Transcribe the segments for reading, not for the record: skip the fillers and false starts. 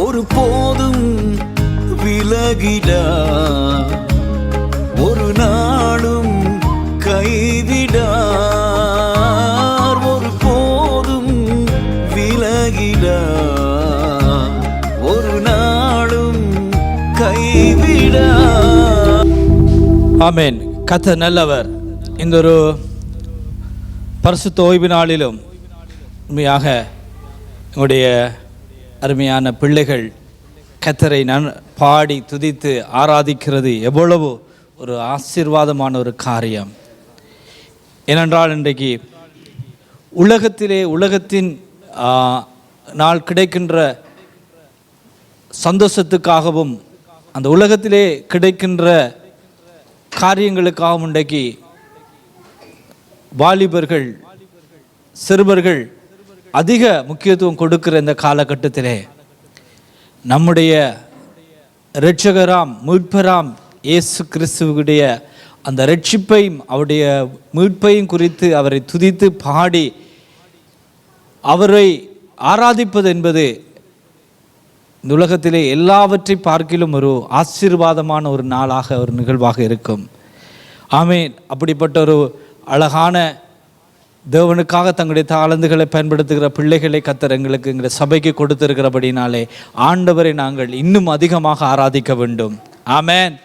ஒரு போதும் விலகிடா, ஒரு நாளும் கைவிடார். ஒரு போதும் விலகிடா, ஒரு நாளும் கைவிடா. ஆமென். கர்த்தர் நல்லவர். இந்த ஒரு பரிசுத்த ஓய்வு நாளிலும் உண்மையாக எங்களுடைய அருமையான பிள்ளைகள் கர்த்தரை பாடி துதித்து ஆராதிக்கிறது எவ்வளவு ஒரு ஆசீர்வாதமான ஒரு காரியம். ஏனென்றால் இன்றைக்கு உலகத்தின் நாள் கிடைக்கின்ற சந்தோஷத்துக்காகவும் அந்த உலகத்திலே கிடைக்கின்ற காரியங்களுக்காகவும் இன்றைக்கு வாலிபர்கள் சிறுவர்கள் அதிக முக்கியத்துவம் கொடுக்கிற இந்த காலகட்டத்திலே நம்முடைய இரட்சகராம் மீட்பராம் இயேசு கிறிஸ்துவுடைய அந்த இரட்சிப்பையும் அவருடைய மீட்பையும் குறித்து அவரை துதித்து பாடி அவரை ஆராதிப்பது என்பது இந்த உலகத்திலே எல்லாவற்றை பார்க்கிலும் ஒரு ஆசீர்வாதமான ஒரு நாளாக ஒரு நிகழ்வாக இருக்கும். ஆமென். அப்படிப்பட்ட ஒரு அழகான தேவனுக்காக தங்களுடைய தாளந்துகளை பயன்படுத்துகிற பிள்ளைகளை கர்த்தர் எங்களுக்கு எங்களுடைய சபைக்கு கொடுத்திருக்கிறபடினாலே ஆண்டவரை நாங்கள் இன்னும் அதிகமாக ஆராதிக்க வேண்டும். ஆமென்.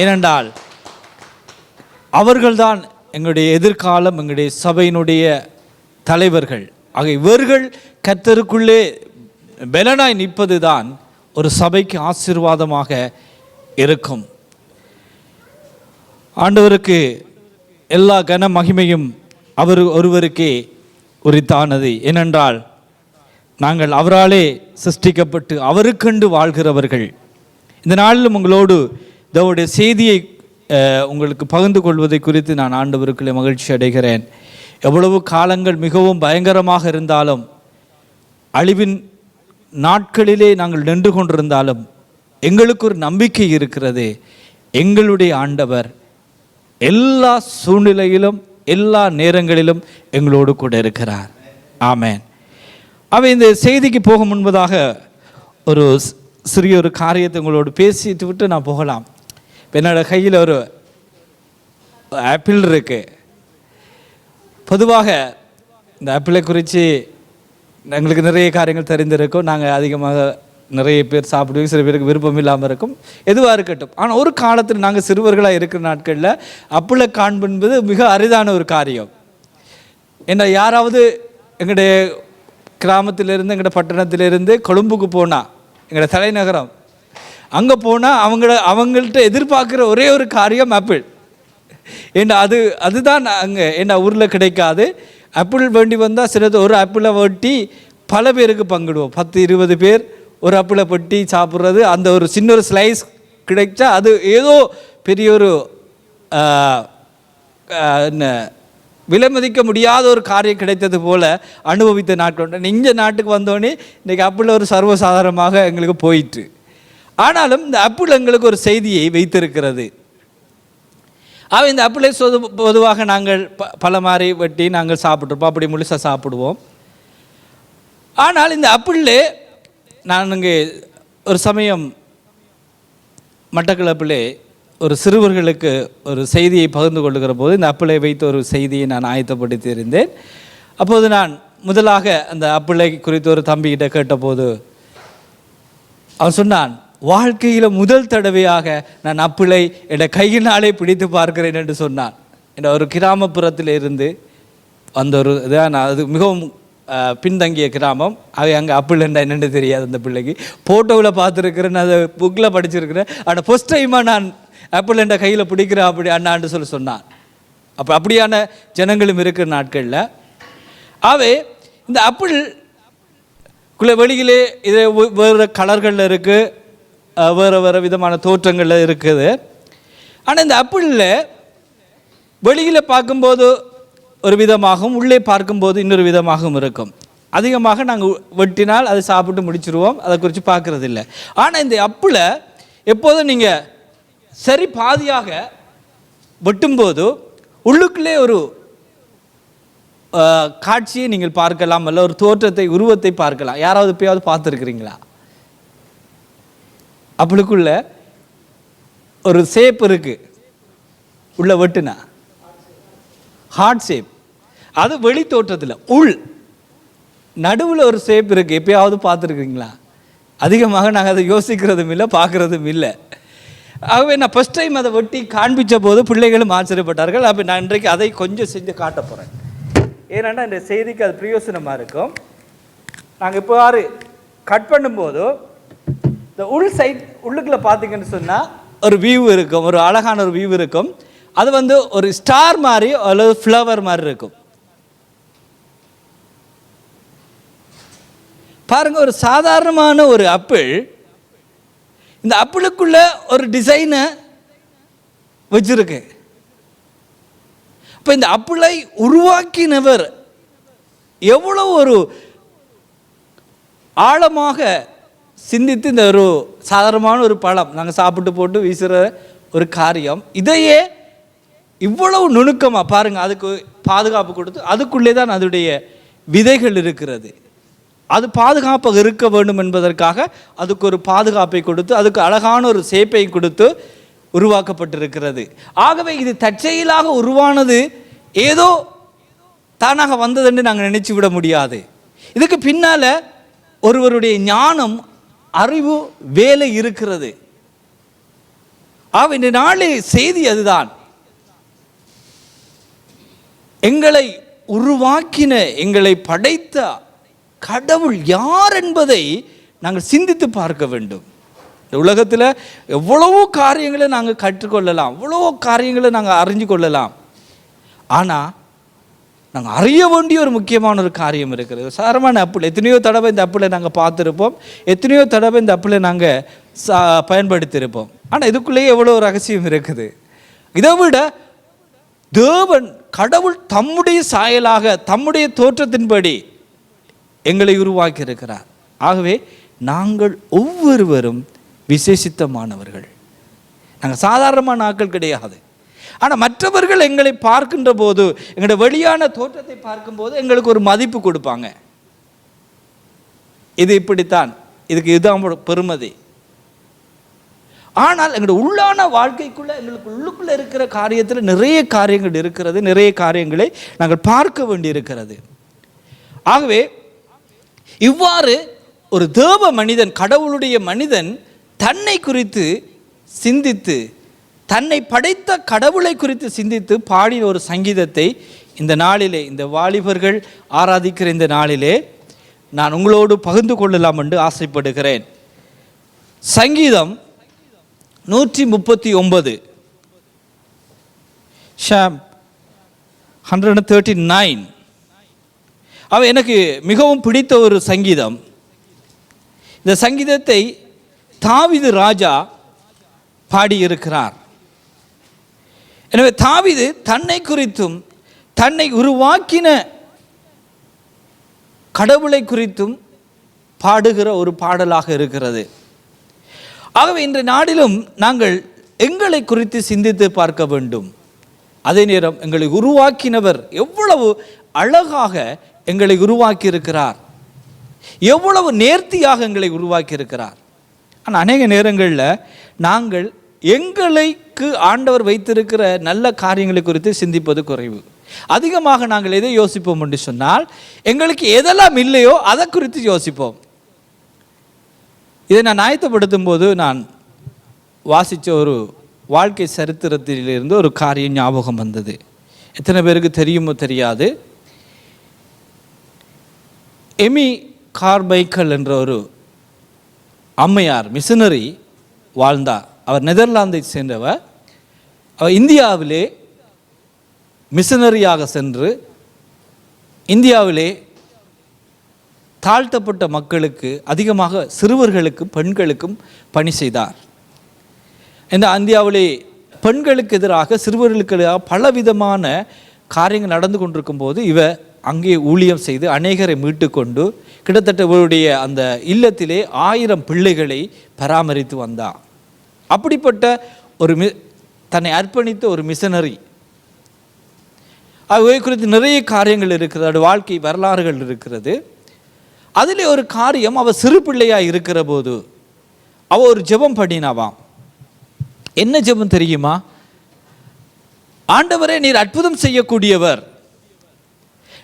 ஏனென்றால் அவர்கள்தான் எங்களுடைய எதிர்காலம், எங்களுடைய சபையினுடைய தலைவர்கள். ஆக இவர்கள் கர்த்தருக்குள்ளே பலனாய் நிற்பது தான் ஒரு சபைக்கு ஆசீர்வாதமாக இருக்கும். ஆண்டவருக்கு எல்லா கன மகிமையும் அவர் ஒருவருக்கே உரித்தானது. ஏனென்றால் நாங்கள் அவராலே சிருஷ்டிக்கப்பட்டு அவருக்கென்று வாழ்கிறவர்கள். இந்த நாளிலும் உங்களோடு இதோடைய செய்தியை உங்களுக்கு பகிர்ந்து கொள்வதை குறித்து நான் ஆண்டவருக்குள்ளே மகிழ்ச்சி அடைகிறேன். எவ்வளவு காலங்கள் மிகவும் பயங்கரமாக இருந்தாலும், அழிவின் நாட்களிலே நாங்கள் நின்று கொண்டிருந்தாலும் எங்களுக்கு ஒரு நம்பிக்கை இருக்கிறது. எங்களுடைய ஆண்டவர் எல்லா சூழ்நிலையிலும் எல்லா நேரங்களிலும் எங்களோடு கூட இருக்கிறார். ஆமென். இந்த செய்திக்கு போக முன்பதாக ஒரு சிறிய ஒரு காரியத்தை உங்களோடு பேசிட்டு விட்டு நான் போகலாம். என்னோட கையில் ஒரு ஆப்பிள் இருக்கு. பொதுவாக இந்த ஆப்பிளை குறித்து எங்களுக்கு நிறைய காரியங்கள் தெரிந்திருக்கும். நாங்கள் அதிகமாக நிறைய பேர் சாப்பிடுவோம், சில பேருக்கு விருப்பம் இல்லாமல் இருக்கும், எதுவாக இருக்கட்டும். ஆனால் ஒரு காலத்தில் நாங்கள் சிறுவர்களாக இருக்கிற நாட்களில் ஆப்பிளை காண்பது மிக அரிதான ஒரு காரியம். ஏன்னா யாராவது எங்களுடைய கிராமத்திலிருந்து எங்களோட பட்டணத்திலிருந்து கொழும்புக்கு போனால், எங்களோட தலைநகரம், அங்கே போனால் அவங்கள்ட்ட எதிர்பார்க்குற ஒரே ஒரு காரியம் ஆப்பிள். ஏன்னா அதுதான் அங்கே என்ன ஊரில் கிடைக்காது. ஆப்பிள் வேண்டி வந்தால் சிலது ஒரு ஆப்பிளை வெட்டி பல பேருக்கு பங்கிடுவோம். 10-20 பேர் ஒரு ஆப்பிளை வெட்டி சாப்பிட்றது. அந்த ஒரு சின்ன ஒரு ஸ்லைஸ் கிடைச்சா அது ஏதோ பெரிய ஒரு என்ன விலை மதிக்க முடியாத ஒரு காரியம் கிடைத்தது போல் அனுபவித்த நாட்கள். இந்த நாட்டுக்கு வந்தோடனே இன்றைக்கி ஆப்பிள் ஒரு சர்வசாதாரணமாக எங்களுக்கு போயிட்டு. ஆனாலும் இந்த ஆப்பிள் எங்களுக்கு ஒரு செய்தியை வைத்திருக்கிறது. இந்த ஆப்பிளை பொதுவாக நாங்கள் பல மாதிரி வெட்டி நாங்கள் சாப்பிட்ருப்போம், அப்படி முழுசாக சாப்பிடுவோம். ஆனால் இந்த ஆப்பிளில் நான் இங்கே ஒரு சமயம் மட்டக்களப்பிலே ஒரு சிறுவர்களுக்கு ஒரு செய்தியை பகிர்ந்து கொள்ளுகிற போது இந்த ஆப்பிளை வைத்து ஒரு செய்தியை நான் ஆயத்தப்படுத்தி இருந்தேன். அப்போது நான் முதலாக அந்த ஆப்பிளை குறித்து ஒரு தம்பிக்கிட்ட கேட்டபோது அவன் சொன்னான், வாழ்க்கையில் முதல் தடவையாக நான் ஆப்பிளை என்னை கையினாலே பிடித்து பார்க்கிறேன் என்று சொன்னான். என்ற ஒரு கிராமப்புறத்தில் இருந்து அந்த ஒரு இதான், அது மிகவும் பின்தங்கிய கிராமம். அங்கே ஆப்பிள் என்றா என்னென்னு தெரியாது அந்த பிள்ளைக்கு. ஃபோட்டோவில் பார்த்துருக்கிறேன், அதை புக்கில் படிச்சிருக்கிறேன். ஆனால் ஃபர்ஸ்ட் டைமாக நான் ஆப்பிள் என்ற கையில் பிடிக்கிறேன் அப்படி அண்ணான்னு சொன்னான். அப்படியான ஜனங்களும் இருக்கிற நாட்களில் இந்த ஆப்பிள் வெளியிலே இது வேறு கலர்களில் இருக்குது, வேறு விதமான தோற்றங்களில் இருக்குது. ஆனால் இந்த ஆப்பிளில் வெளியில் பார்க்கும்போது ஒரு விதமாகவும் உள்ளே பார்க்கும்போது இன்னொரு விதமாகவும் இருக்கும். அதிகமாக நாங்கள் வெட்டினால் அதை சாப்பிட்டு முடிச்சிருவோம், அதை குறித்து பார்க்குறது இல்லை. ஆனால் இந்த ஆப்பிளை எப்போதும் நீங்கள் சரி பாதியாக வெட்டும்போது உள்ளுக்குள்ளே ஒரு காட்சியை நீங்கள் பார்க்கலாம், அல்ல ஒரு தோற்றத்தை உருவத்தை பார்க்கலாம். யாராவது எப்பயாவது பார்த்துருக்குறீங்களா? அப்பளுக்குள்ள ஒரு ஷேப் இருக்கு, உள்ள வெட்டுனா ஹார்ட் ஷேப். அது வெளி தோற்றத்தில், உள் நடுவில் ஒரு ஷேப் இருக்கு. எப்பயாவது பார்த்துருக்குறீங்களா? அதிகமாக நாங்கள் அதை யோசிக்கிறதும் இல்லை, பார்க்குறதும் இல்லை. ஆகவே நான் ஃபஸ்ட் டைம் அதை வெட்டி காண்பித்த போது பிள்ளைகளும் ஆச்சரியப்பட்டார்கள். அப்போ நான் இன்றைக்கு அதை கொஞ்சம் செஞ்சு காட்ட போகிறேன். ஏன்னா இந்த செய்திக்கு அது பிரயோசனமாக இருக்கும். நாங்கள் இப்போ கட் பண்ணும்போது இந்த உள் சைட் உள்ளுக்குள்ளே பார்த்தீங்கன்னு சொன்னால் ஒரு வியூ இருக்கும், ஒரு அழகான ஒரு வியூ இருக்கும். அது ஒரு ஸ்டார் மாதிரி அல்லது ஃப்ளவர் மாதிரி இருக்கும். பாருங்க, ஒரு சாதாரணமான ஒரு ஆப்பிள், இந்த ஆப்பிளுக்குள்ள ஒரு டிசைனை வச்சிருக்கு. இப்போ இந்த ஆப்பிளை உருவாக்கினவர் எவ்வளவு ஒரு ஆழமாக சிந்தித்து, இந்த ஒரு சாதாரணமான ஒரு பழம் நாங்கள் சாப்பிட்டு போட்டு வீசுகிற ஒரு காரியம், இதையே இவ்வளவு நுணுக்கமாக பாருங்கள். அதுக்கு பாதுகாப்பு கொடுத்து, அதுக்குள்ளே தான் அதனுடைய விதைகள் இருக்கிறது. அது பாதுகாப்பாக இருக்க வேண்டும் என்பதற்காக அதுக்கு ஒரு பாதுகாப்பை கொடுத்து, அதுக்கு அழகான ஒரு ஷேப்பை கொடுத்து உருவாக்கப்பட்டிருக்கிறது. ஆகவே இது தற்செயலாக உருவானது, ஏதோ தானாக வந்ததுன்னு நாங்கள் நினைச்சு விட முடியாது. இதுக்கு பின்னால ஒருவருடைய ஞானம், அறிவு, வேலை இருக்கிறது. இந்த நாளே செய்தி அதுதான். எங்களை உருவாக்கின, எங்களை படைத்த கடவுள் யார் என்பதை நாங்கள் சிந்தித்து பார்க்க வேண்டும். இந்த உலகத்தில் எவ்வளவோ காரியங்களை நாங்கள் கற்றுக்கொள்ளலாம், எவ்வளவோ காரியங்களை நாங்கள் அறிஞ்சு கொள்ளலாம். ஆனால் நாங்கள் அறிய வேண்டிய ஒரு முக்கியமான ஒரு காரியம் இருக்கிறது. சாதாரணமான ஆப்பிள், எத்தனையோ தடவை இந்த ஆப்பிளை நாங்கள் பார்த்துருப்போம், எத்தனையோ தடவை இந்த ஆப்பிளை நாங்கள் பயன்படுத்தியிருப்போம். ஆனால் இதுக்குள்ளேயே எவ்வளோ ரகசியம் இருக்குது. இதை விட தேவன் கடவுள் தம்முடைய சாயலாக, தம்முடைய தோற்றத்தின்படி எங்களை உருவாக்கி இருக்கிறார். ஆகவே நாங்கள் ஒவ்வொருவரும் விசேஷித்தமானவர்கள். நாங்கள் சாதாரணமான ஆட்கள் கிடையாது. ஆனால் மற்றவர்கள் எங்களை பார்க்கின்ற போது, எங்களுடைய வெளியான தோற்றத்தை பார்க்கும்போது எங்களுக்கு ஒரு மதிப்பு கொடுப்பாங்க. இது இப்படித்தான், இதுக்கு இதுதான் பெருமதி. ஆனால் எங்களுடைய உள்ளான வாழ்க்கைக்குள்ள, எங்களுக்கு உள்ளுக்குள்ள இருக்கிற காரியத்தில் நிறைய காரியங்கள் இருக்கிறது, நிறைய காரியங்களை நாங்கள் பார்க்க வேண்டி இருக்கிறது. ஆகவே இவ்வாறு ஒரு தேவ மனிதன், கடவுளுடைய மனிதன் தன்னை குறித்து சிந்தித்து, தன்னை படைத்த கடவுளை குறித்து சிந்தித்து பாடின ஒரு சங்கீதத்தை இந்த நாளிலே, இந்த வாலிபர்கள் ஆராதிக்கிற இந்த நாளிலே நான் உங்களோடு பகிர்ந்து கொள்ளலாம் என்று ஆசைப்படுகிறேன். சங்கீதம் 139, ஷாம் 139. எனக்கு மிகவும் பிடித்த ஒரு சங்கீதம். இந்த சங்கீதத்தை தாவீது ராஜா பாடியிருக்கிறார். எனவே தாவீது தன்னை குறித்தும், தன்னை உருவாக்கின கடவுளை குறித்தும் பாடுகிற ஒரு பாடலாக இருக்கிறது. ஆகவே இன்றைய நாளிலும் நாங்கள் எங்களை குறித்து சிந்தித்து பார்க்க வேண்டும். அதே நேரம் எங்களை உருவாக்கினவர் எவ்வளவு அழகாக எங்களை உருவாக்கி இருக்கிறார், எவ்வளவு நேர்த்தியாக எங்களை உருவாக்கி இருக்கிறார். ஆனால் அநேக நேரங்களில் நாங்கள் எங்களுக்கு ஆண்டவர் வைத்திருக்கிற நல்ல காரியங்களை குறித்து சிந்திப்பது குறைவு. அதிகமாக நாங்கள் எதை யோசிப்போம் என்று சொன்னால், எங்களுக்கு எதெல்லாம் இல்லையோ அதை குறித்து யோசிப்போம். இதை நான் ஆயத்தப்படுத்தும் போது நான் வாசித்த ஒரு வாழ்க்கை சரித்திரத்திலிருந்து ஒரு காரியம் ஞாபகம் வந்தது. எத்தனை பேருக்கு தெரியுமோ தெரியாது, எமி கார்மைக்கல் என்ற ஒரு அம்மையார், மிஷனரி வாழ்ந்தார். அவர் நெதர்லாந்தை சேர்ந்தவர். அவர் இந்தியாவிலே மிஷனரியாக சென்று இந்தியாவிலே தாழ்த்தப்பட்ட மக்களுக்கு, அதிகமாக சிறுவர்களுக்கும் பெண்களுக்கும் பணி செய்தார். இந்த இந்தியாவிலே பெண்களுக்கு எதிராக, சிறுவர்களுக்கு எதிராக பலவிதமான காரியங்கள் நடந்து கொண்டிருக்கும் போது இவர் அங்கே ஊழியம் செய்து அநேகரை மீட்டு கொண்டு கிட்டத்தட்ட இவருடைய அந்த இல்லத்திலே 1000 பிள்ளைகளை பராமரித்து வந்தார். அப்படிப்பட்ட ஒரு தன்னை அர்ப்பணித்த ஒரு மிஷனரி. அவை குறித்து நிறைய காரியங்கள் இருக்கிறது, வாழ்க்கை வரலாறுகள் இருக்கிறது. அதில் ஒரு காரியம், அவர் சிறு பிள்ளையாக இருக்கிற போது அவ ஒரு ஜெபம் பண்ணினாவாம். என்ன ஜெபம் தெரியுமா? ஆண்டவரே, நீர் அற்புதம் செய்யக்கூடியவர்,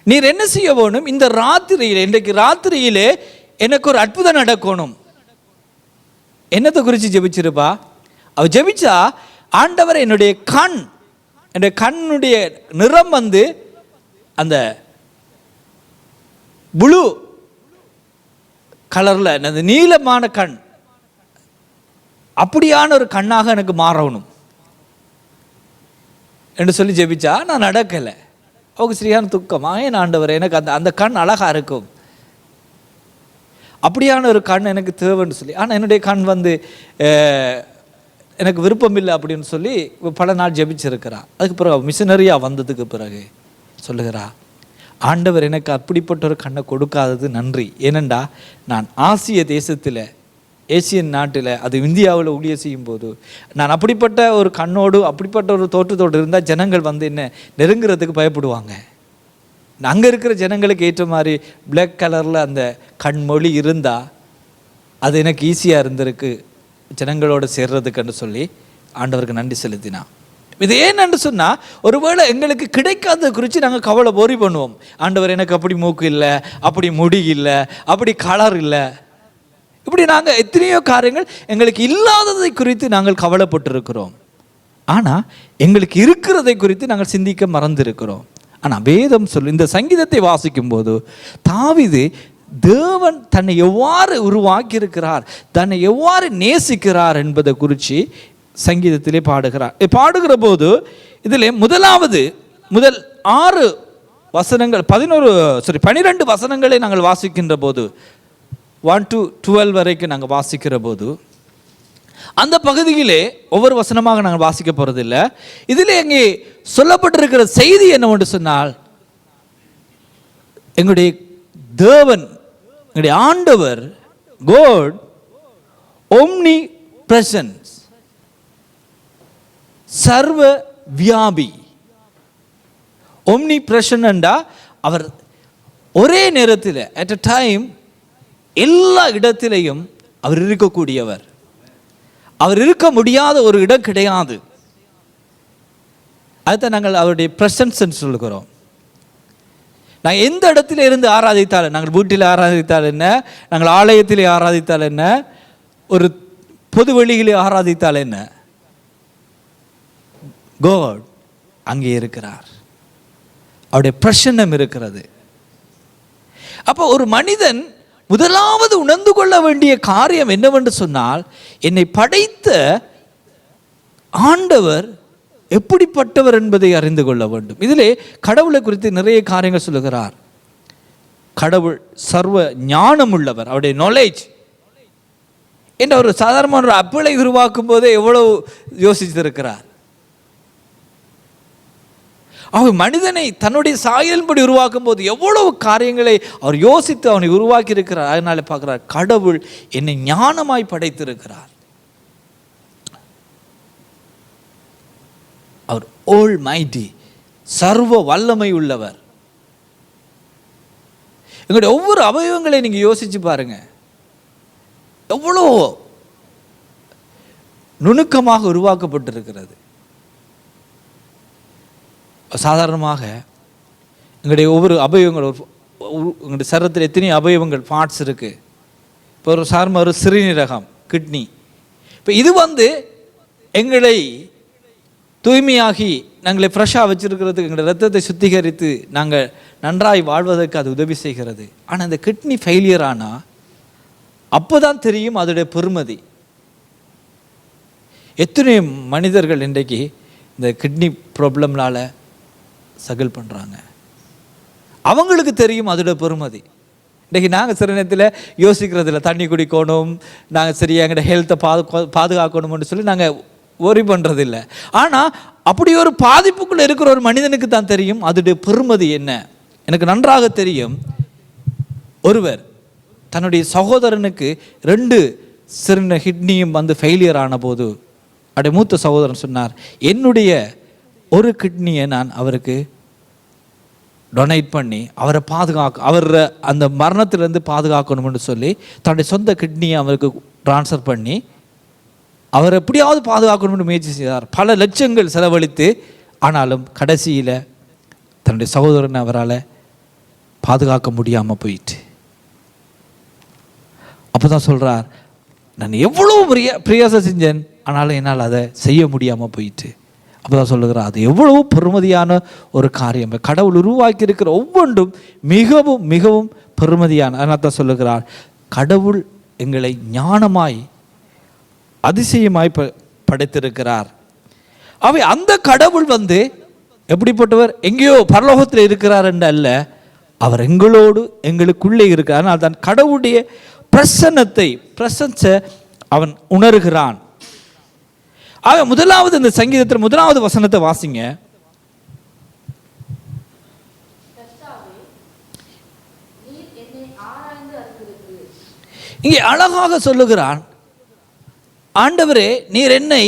நீர் என்ன செய்ய வேணும்? இந்த ராத்திரியிலே, இன்றைக்கு ராத்திரியிலே எனக்கு ஒரு அற்புதம் நடக்கணும். என்னத்தை குறித்து ஜெபிச்சிருப்பா? அவ ஜெபிச்சா, ஆண்டவர் என்னுடைய கண்ணுடைய நிறம் வந்து அந்த ப்ளூ கலர்ல, அந்த நீலமான கண், அப்படியான ஒரு கண்ணாக எனக்கு மாறணும் என்று சொல்லி ஜெபிச்சா. நான் நடக்கலை. அவருக்கு சரியான துக்கமா, ஏன் ஆண்டவர் எனக்கு அந்த கண் அழகா இருக்கும், அப்படியான ஒரு கண் எனக்கு தேவைன்னு சொல்லி. ஆனால் என்னுடைய கண் வந்து எனக்கு விருப்பம் இல்லை அப்படின்னு சொல்லி பல நாள் ஜெபிச்சிருக்கிறா. அதுக்கு பிறகு மிஷனரியாக வந்ததுக்கு பிறகு சொல்லுகிறா, ஆண்டவர் எனக்கு அப்படிப்பட்ட ஒரு கண்ணை கொடுக்காதது நன்றி. ஏனெண்டா நான் ஆசிய தேசத்தில், ஏசியன் நாட்டில், அது இந்தியாவில் ஊழியம் செய்யும் போது நான் அப்படிப்பட்ட ஒரு கண்ணோடு அப்படிப்பட்ட ஒரு தோற்றத்தோடு இருந்தால் ஜனங்கள் வந்து என்ன நெருங்குறதுக்கு பயப்படுவாங்க. அங்கே இருக்கிற ஜனங்களுக்கு ஏற்ற மாதிரி பிளாக் கலரில் அந்த கண்மொழி இருந்தால் அது எனக்கு ஈஸியாக இருந்திருக்கு ஜனங்களோட சேர்றதுக்குன்னு சொல்லி ஆண்டவருக்கு நன்றி செலுத்தினான். இது ஏன்னு சொன்னால், ஒருவேளை எங்களுக்கு கிடைக்காத குறித்து நாங்கள் கவலை போரி பண்ணுவோம். ஆண்டவர் எனக்கு அப்படி மூக்கு இல்லை, அப்படி முடி இல்லை, அப்படி கலர் இல்லை, இப்படி நாங்கள் எத்தனையோ காரியங்கள் எங்களுக்கு இல்லாததை குறித்து நாங்கள் கவலைப்பட்டிருக்கிறோம். ஆனால் எங்களுக்கு இருக்கிறதை குறித்து நாங்கள் சிந்திக்க மறந்திருக்கிறோம். ஆனால் வேதம் சொல்லு, இந்த சங்கீதத்தை வாசிக்கும் போது தாவீது தேவன் தன்னை எவ்வாறு உருவாக்கி இருக்கிறார், தன்னை எவ்வாறு நேசிக்கிறார் என்பதை குறித்து சங்கீதத்திலே பாடுகிற போது இதில் முதல் 6 வசனங்கள் 12 வசனங்களை நாங்கள் வாசிக்கின்ற போது 1 to 12 வரைக்கும் நாங்கள் வாசிக்கிற போது அந்த பகுதியிலே ஒவ்வொரு வசனமாக நாங்கள் வாசிக்க போறதில்லை. இதில் எங்கே சொல்லப்பட்டிருக்கிற செய்தி என்னவென்று சொன்னால், எங்களுடைய தேவன், எங்களுடைய ஆண்டவர், God omnipresent, சர்வ வியாபி. omnipresent என்றா அவர் ஒரே நேரத்தில் at a time எல்லா இடத்திலையும் அவர் இருக்கக்கூடியவர். அவர் இருக்க முடியாத ஒரு இடம் கிடையாது. அதுதான் நாங்கள் அவருடைய பிரசன்ஸ் சொல்லுகிறோம். நாங்கள் எந்த இடத்துல இருந்து ஆராதித்தாலும், நாங்கள் வீட்டில் ஆராதித்தால் என்ன, நாங்கள் ஆலயத்திலே ஆராதித்தால் என்ன, ஒரு பொது வெளியிலே ஆராதித்தால் என்ன, God அங்கே இருக்கிறார். அவருடைய பிரசன்னம் இருக்கிறது. அப்போ ஒரு மனிதன் முதலாவது உணர்ந்து கொள்ள வேண்டிய காரியம் என்னவென்று சொன்னால், என்னை படைத்த ஆண்டவர் எப்படிப்பட்டவர் என்பதை அறிந்து கொள்ள வேண்டும். இதிலே கடவுளை குறித்து நிறைய காரியங்கள் சொல்லுகிறார். கடவுள் சர்வ ஞானம் உள்ளவர், அவருடைய நாலேஜ் என்ற ஒரு சாதாரண ஒரு ஆப்பிளை உருவாக்கும் போதே எவ்வளவு யோசித்திருக்கிறார். அவர் மனிதனை தன்னுடைய சாயலின்படி உருவாக்கும் போது எவ்வளவு காரியங்களை அவர் யோசித்து அவனை உருவாக்கி இருக்கிறார். அதனால பார்க்கிறார், கடவுள் என்னை ஞானமாய் படைத்திருக்கிறார். அவர் ஆல் மைட்டி, சர்வ வல்லமை உள்ளவர். எங்களுடைய ஒவ்வொரு அவயவங்களை நீங்க யோசிச்சு பாருங்க, எவ்வளோ நுணுக்கமாக உருவாக்கப்பட்டிருக்கிறது. சாதாரணமாக எங்களுடைய ஒவ்வொரு அவயவங்கள், எங்களுடைய சரீரத்தில் எத்தனை அவயவங்கள், பார்ட்ஸ் இருக்குது. இப்போ ஒரு சாதாரண ஒரு சிறுநீரகம், கிட்னி. இப்போ இது எங்களை தூய்மையாகி நாங்களை ஃப்ரெஷ்ஷாக வச்சுருக்கிறதுக்கு, எங்களுடைய ரத்தத்தை சுத்திகரித்து நாங்கள் நன்றாய் வாழ்வதற்கு அது உதவி செய்கிறது. ஆனால் இந்த கிட்னி ஃபெயிலியர் ஆனால் அப்போ தான் தெரியும் அதோடைய பெருமதி. எத்தனை மனிதர்கள் இன்றைக்கு இந்த கிட்னி ப்ராப்ளம்னால சகல் பண்ணுறாங்க. அவங்களுக்கு தெரியும் அதோட பெருமதி. இன்றைக்கி நாங்கள் சில நேரத்தில் யோசிக்கிறதில்ல, தண்ணி குடிக்கணும், நாங்கள் சரியாக எங்களோட ஹெல்த்தை பாதுகாக்கணும்னு சொல்லி நாங்கள் ஒரி பண்ணுறதில்லை. ஆனால் அப்படி ஒரு பாதிப்புக்குள்ளே இருக்கிற ஒரு மனிதனுக்கு தான் தெரியும் அதோடைய பெருமதி என்ன. எனக்கு நன்றாக தெரியும், ஒருவர் தன்னுடைய சகோதரனுக்கு 2 சிறுநீரக கிட்னியும் ஃபெயிலியர் ஆன போது அவருடைய மூத்த சகோதரன் சொன்னார், என்னுடைய ஒரு கிட்னியை நான் அவருக்கு டொனேட் பண்ணி அவரை அவர் அந்த மரணத்திலேருந்து பாதுகாக்கணும்னு சொல்லி தன்னுடைய சொந்த கிட்னியை அவருக்கு ட்ரான்ஸ்ஃபர் பண்ணி அவர் எப்படியாவது பாதுகாக்கணும்னு முயற்சி செய்தார், பல லட்சங்கள் செலவழித்து. ஆனாலும் கடைசியில் தன்னுடைய சகோதரனை அவரால் பாதுகாக்க முடியாமல் போயிட்டு. அப்போ தான் சொல்கிறார், நான் எவ்வளோ பிரயாசம் செஞ்சேன், ஆனாலும் என்னால் அதை செய்ய முடியாமல் போயிட்டு. அப்போ தான் சொல்லுகிறார், அது எவ்வளவு பெருமதியான ஒரு காரியம். கடவுள் உருவாக்கி இருக்கிற ஒவ்வொன்றும் மிகவும் மிகவும் பெருமதியான. அதனால் தான் சொல்லுகிறார், கடவுள் எங்களை ஞானமாய் அதிசயமாய் படைத்திருக்கிறார். அவை அந்த கடவுள் எப்படிப்பட்டவர், எங்கேயோ பரலோகத்தில் இருக்கிறார் என்று அல்ல, அவர் எங்களோடு எங்களுக்குள்ளே இருக்கிறார். அதனால் தான் கடவுளுடைய பிரசன்ஸை அவன் உணர்கிறான். ஆக முதலாவது இந்த சங்கீதத்தில் முதலாவது வசனத்தை வாசிங்க. இங்கே அழகாக சொல்லுகிறான், ஆண்டவரே நீர் என்னை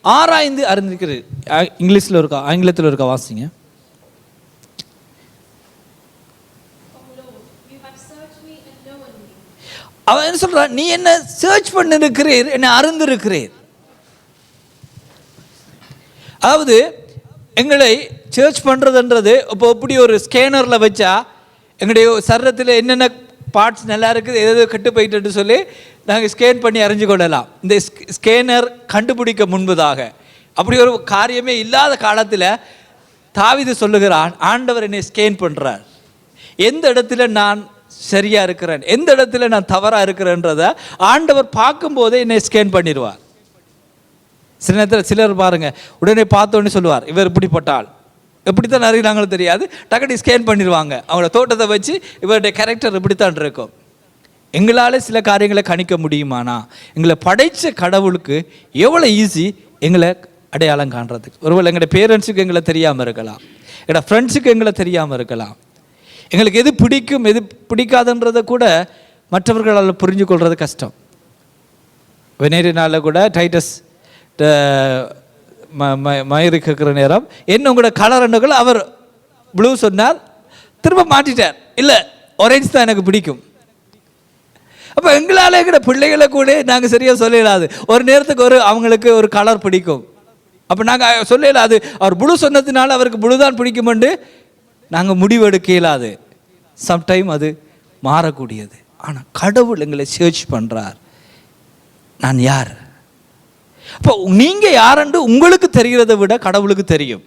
ஆராய்ந்து அறிந்திருக்கிறீர். இங்கிலீஷில் இருக்கா, ஆங்கிலத்தில் இருக்கா, வாசிங்க. அவன் என்ன சொல்றான், நீ என்ன சர்ச் பண்ணிருக்கிறீர், என்னை அறிந்திருக்கிறீர். அதாவது எங்களை சர்ச் பண்ணுறதுன்றது இப்போ எப்படி ஒரு ஸ்கேனரில் வச்சா எங்களுடைய சரீரத்தில் என்னென்ன பார்ட்ஸ் நல்லா இருக்குது, எது கெட்டு போயிட்டு சொல்லி நாங்கள் ஸ்கேன் பண்ணி அறிஞ்சு கொள்ளலாம். இந்த ஸ்கேனர் கண்டுபிடிக்க முன்பதாக அப்படி ஒரு காரியமே இல்லாத காலத்தில் தாவீது சொல்லுகிறான், ஆண்டவர் என்னை ஸ்கேன் பண்ணுறார், எந்த இடத்துல நான் சரியாக இருக்கிறேன், எந்த இடத்துல நான் தவறாக இருக்கிறேன்றதை ஆண்டவர் பார்க்கும்போதே என்னை ஸ்கேன் பண்ணிடுவார். சில நேரத்தில் சிலர் பாருங்க, உடனே பார்த்தோன்னே சொல்லுவார், இவர் இப்படிப்பட்டால், எப்படித்தான் அறிகிறாங்களும் தெரியாது, டக்கடி ஸ்கேன் பண்ணிடுவாங்க. அவங்களோட தோட்டத்தை வச்சு இவருடைய கேரக்டர் இப்படித்தான் இருக்கும். எங்களால் சில காரியங்களை கணிக்க முடியுமானா, எங்களை படைத்த கடவுளுக்கு எவ்வளோ ஈஸி எங்களை அடையாளம் காண்றதுக்கு. ஒருவேளை எங்களுடைய பேரண்ட்ஸுக்கு எங்களை தெரியாமல் இருக்கலாம், எங்களோட ஃப்ரெண்ட்ஸுக்கு எங்களை தெரியாமல் இருக்கலாம். எங்களுக்கு எது பிடிக்கும் எது பிடிக்காதுன்றதை கூட மற்றவர்களால் புரிஞ்சு கொள்வது கஷ்டம். வெனேரி நாளில் கூட டைட்டஸ் மயிறு கேட்குற நேரம் என்ன உங்களோட கலர் என்னகள் அவர் ப்ளூ சொன்னார், திரும்ப மாட்டிட்டார், இல்லை ஆரஞ்ச் தான் எனக்கு பிடிக்கும். அப்போ எங்களால் எங்கட பிள்ளைகளை கூட நாங்கள் சரியாக சொல்லலாது, ஒரு நேரத்துக்கு அவங்களுக்கு ஒரு கலர் பிடிக்கும். அப்போ நாங்கள் சொல்லலாது, அவர் ப்ளூ சொன்னதுனால அவருக்கு ப்ளூ தான் பிடிக்குமெண்டு நாங்கள் முடிவெடுக்க இயலாது. சம்டைம் அது மாறக்கூடியது. ஆனால் கடவுள் எங்களை சர்ச் பண்ணுறார், நான் யார். அப்போ நீங்கள் யாரென்று உங்களுக்கு தெரிகிறதை விட கடவுளுக்கு தெரியும்.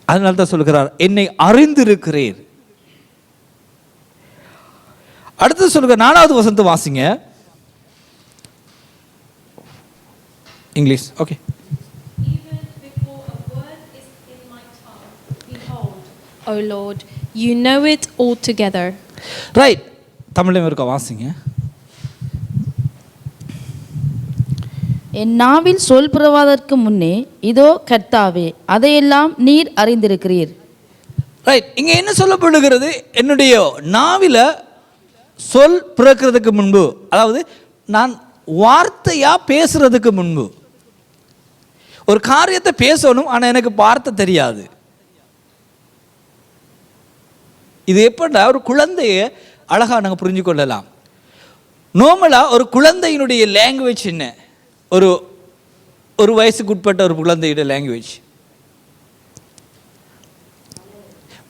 அதனால தான் சொல்லுகிறார், என்னை அறிந்திருக்கிறீர். அடுத்து சொல்லுங்க, 4வது வசனத்தை வாசிங்க, English. Okay. O Lord, you know it altogether. Right, தமிழ்லையும் இருக்க, வாசிங்க. என் நாவில் சொல் புறவாதற்கு முன்னே இதோ கர்த்தாவே அதையெல்லாம் நீர் அறிந்திருக்கிறீர். ரைட், இங்கே என்ன சொல்லப்படுகிறது, என்னுடைய நாவில் சொல் பிறக்கிறதுக்கு முன்பு, அதாவது நான் வார்த்தையா பேசுறதுக்கு முன்பு. ஒரு காரியத்தை பேசணும், ஆனால் எனக்கு வார்த்தை தெரியாது. இது எப்படின்னா, ஒரு குழந்தைய அழகாக நாங்கள் புரிஞ்சு கொள்ளலாம். நார்மலாக ஒரு குழந்தையினுடைய லாங்குவேஜ் என்ன, ஒரு வயசுக்கு உட்பட்ட ஒரு குழந்தையுடைய லாங்குவேஜ்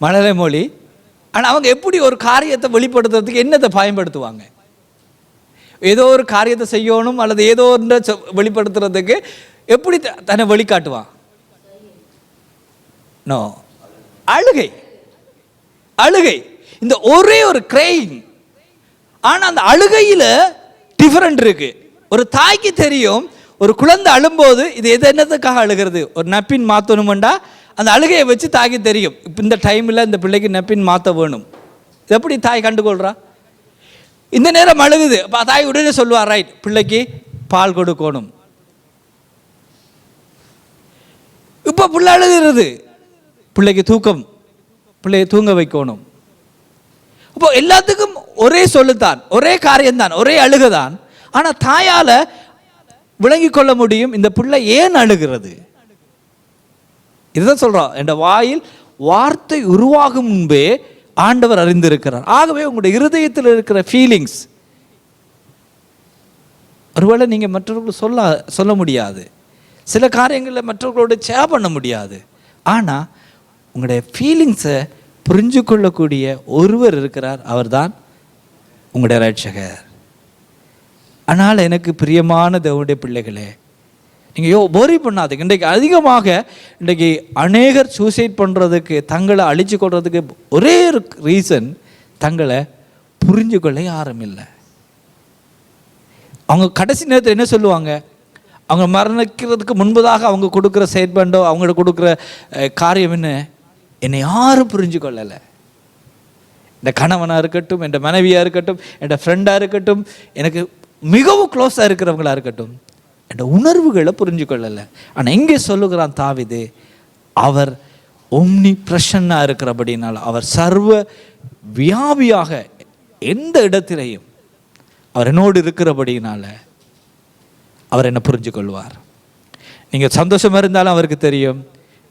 மழலை மொழி. ஆனால் அவங்க எப்படி ஒரு காரியத்தை வெளிப்படுத்துறதுக்கு என்னத்தை பயன்படுத்துவாங்க, ஏதோ ஒரு காரியத்தை செய்யணும் அல்லது ஏதோ ஒன்றை வெளிப்படுத்துறதுக்கு எப்படி தன்னை வெளிக்காட்டுவான்? நோ, அழுகை. அழுகை, இந்த ஒரே ஒரு கிரைங். ஆனால் அந்த அழுகையில் டிஃபரெண்ட் இருக்கு. ஒரு தாய்க்கு தெரியும், ஒரு குழந்தை அழும்போது இது என்னத்துக்காக அழுகிறது, ஒரு நப்பின் மாற்றணுமெண்டா அந்த அழுகையை வச்சு தாய்க்கு தெரியும், இப்போ இந்த டைமில் இந்த பிள்ளைக்கு நப்பின் மாற்ற வேணும். எப்படி தாய் கண்டுகொள்கிறா? இந்த நேரம் அழுகுது, அப்போ தாய் உடனே சொல்லுவார், ரைட், பிள்ளைக்கு பால் கொடுக்கணும். இப்போ பிள்ளை அழுகிறது, பிள்ளைக்கு தூக்கம், பிள்ளையை தூங்க வைக்கணும். அப்போ எல்லாத்துக்கும் ஒரே சொல்லுத்தான், ஒரே காரியம்தான், ஒரே அழுகுதான். ஆனால் தாயால் விளங்கி கொள்ள முடியும் இந்த பிள்ளை ஏன் அழுகிறது. இதுதான் சொல்கிறோம், என் வாயில் வார்த்தை உருவாகும் முன்பே ஆண்டவர் அறிந்திருக்கிறார். ஆகவே உங்களுடைய இருதயத்தில் இருக்கிற ஃபீலிங்ஸ், ஒருவேளை நீங்கள் மற்றவர்களுக்கு சொல்ல முடியாது, சில காரியங்களில் மற்றவர்களோட ஷேர் பண்ண முடியாது. ஆனால் உங்களுடைய ஃபீலிங்ஸை புரிஞ்சு கொள்ளக்கூடிய ஒருவர் இருக்கிறார், அவர்தான் உங்களுடைய ரட்சகர். ஆனால் எனக்கு பிரியமான தேவனுடைய பிள்ளைகளே, நீங்கள் போரி பண்ணாதீங்க. இன்றைக்கு அதிகமாக இன்றைக்கு அநேகர் சூசைட் பண்ணுறதுக்கு, தங்களை அழிச்சு கொள்றதுக்கு ஒரே ஒரு ரீசன், தங்களை புரிஞ்சு கொள்ள யாரும் இல்லை. அவங்க கடைசி நேரத்தில் என்ன சொல்லுவாங்க, அவங்க மரணிக்கிறதுக்கு முன்பதாக அவங்க கொடுக்குற ஸ்டேட்மெண்ட்டோ அவங்களுக்கு கொடுக்குற காரியம் என்னை யாரும் புரிஞ்சு கொள்ளலை. இந்த கணவனாக இருக்கட்டும், என் மனைவியாக இருக்கட்டும், என் ஃப்ரெண்டாக இருக்கட்டும், எனக்கு மிகவும் க்ளோஸாக இருக்கிறவங்களாக இருக்கட்டும், என் உணர்வுகளை புரிஞ்சு கொள்ளலை. ஆனால் எங்கே சொல்லுகிறான் தாவீது, அவர் ஒம்னி பிரசன்னாக இருக்கிறபடினால், அவர் சர்வ வியாபியாக எந்த இடத்திலையும் அவர் என்னோடு இருக்கிறபடினால அவர் என்னை புரிஞ்சு கொள்வார். நீங்கள் சந்தோஷமாக இருந்தாலும் அவருக்கு தெரியும்,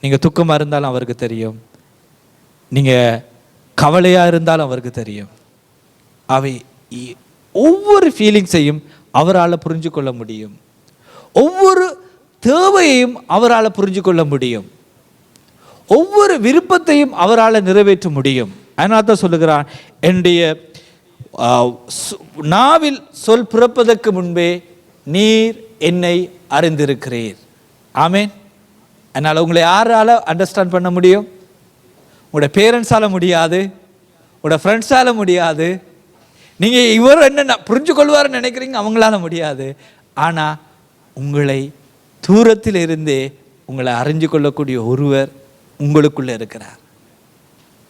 நீங்கள் துக்கமாக இருந்தாலும் அவருக்கு தெரியும், நீங்கள் கவலையாக இருந்தாலும் அவருக்கு தெரியும். அவை ஒவ்வொரு ஃபீலிங்ஸையும் அவரால் புரிஞ்சு கொள்ள முடியும். ஒவ்வொரு தேவையையும் அவரால் புரிஞ்சு கொள்ள முடியும். ஒவ்வொரு விருப்பத்தையும் அவரால் நிறைவேற்ற முடியும். அதனால தான் சொல்லுகிறான், என்னுடைய நாவில் சொல் பிறப்பதற்கு முன்பே நீர் என்னை அறிந்திருக்கிறீர். ஆமேன். அதனால் உங்களை யாரால் அண்டர்ஸ்டாண்ட் பண்ண முடியும்? உங்களோட பேரண்ட்ஸால் முடியாது, உங்களோட ஃப்ரெண்ட்ஸால் முடியாது, நீங்கள் இவர் என்ன புரிஞ்சு கொள்வார்னு நினைக்கிறீங்க, அவங்களால முடியாது. ஆனால் உங்களை தூரத்தில் இருந்தே உங்களை அறிஞ்சு கொள்ளக்கூடிய ஒருவர் உங்களுக்குள்ளே இருக்கிறார்.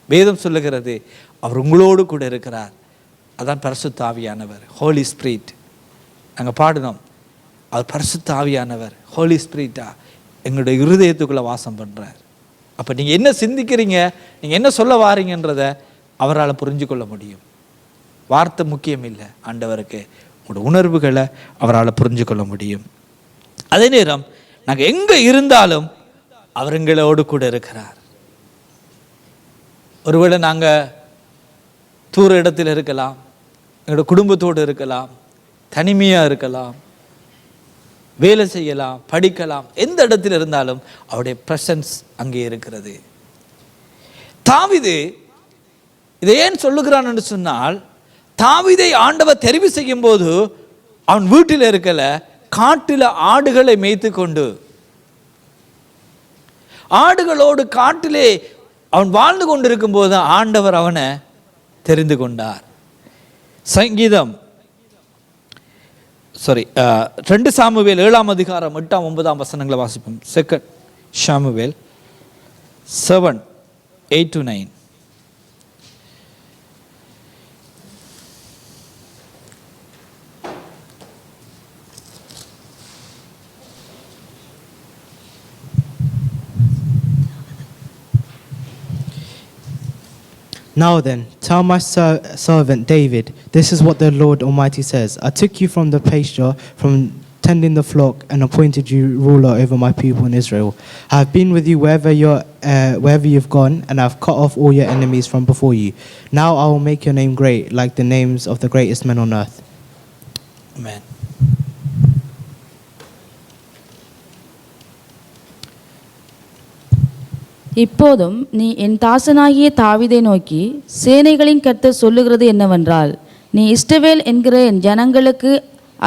வேதம் சொல்லுகிறது, அவர் உங்களோடு கூட இருக்கிறார். அதான் பரிசுத்த ஆவியானவர், ஹோலி ஸ்பிரிட். நாங்கள் பாடினோம், அவர் பரிசுத்த ஆவியானவர் ஹோலி ஸ்பிரிட்டா எங்களுடைய இருதயத்துக்குள்ளே வாசம் பண்ணுறார். அப்போ நீங்கள் என்ன சிந்திக்கிறீங்க, நீங்கள் என்ன சொல்ல வாரீங்கன்றதை அவரால் புரிஞ்சு கொள்ள முடியும். வார்த்தை முக்கியம் இல்லை, ஆண்டவருக்கு உங்களோட உணர்வுகளை அவரால் புரிஞ்சு கொள்ள முடியும். அதே நேரம் நாங்கள் எங்கே இருந்தாலும் அவர் எங்களோடு கூட இருக்கிறார். ஒருவேளை நாங்கள் தூர இடத்தில் இருக்கலாம், எங்களோட குடும்பத்தோடு இருக்கலாம், தனிமையாக இருக்கலாம், வேலை செய்யலாம், படிக்கலாம், எந்த இடத்தில் இருந்தாலும் அவருடைய பிரசன்ஸ் அங்கே இருக்கிறது. தாவீது இதை ஏன் சொல்லுகிறான் என்று சொன்னால், தாவீதை ஆண்டவர் தெரிவு செய்யும் போது அவன் வீட்டில் இருக்கல, காட்டில் ஆடுகளை மேய்த்து கொண்டு ஆடுகளோடு காட்டிலே அவன் வாழ்ந்து கொண்டிருக்கும் போது ஆண்டவர் அவனை தெரிந்து கொண்டார். சங்கீதம் 2 சாமுவேல் 7ஆம் அதிகாரம் 8ஆம் 9ஆம் வசனங்களை வாசிப்போம். 2 Samuel 7:8-9. Now then, tell my servant David, this is what the Lord Almighty says. I took you from the pasture, from tending the flock, and appointed you ruler over my people in Israel. I have been with you wherever you've gone, and I have cut off all your enemies from before you. Now I will make your name great, like the names of the greatest men on earth. Amen. இப்போதும் நீ என் தாசனாகிய தாவீதை நோக்கி, சேனைகளின் கர்த்தர் சொல்லுகிறது என்னவென்றால், நீ இஸ்ரவேல் என்கிற என் ஜனங்களுக்கு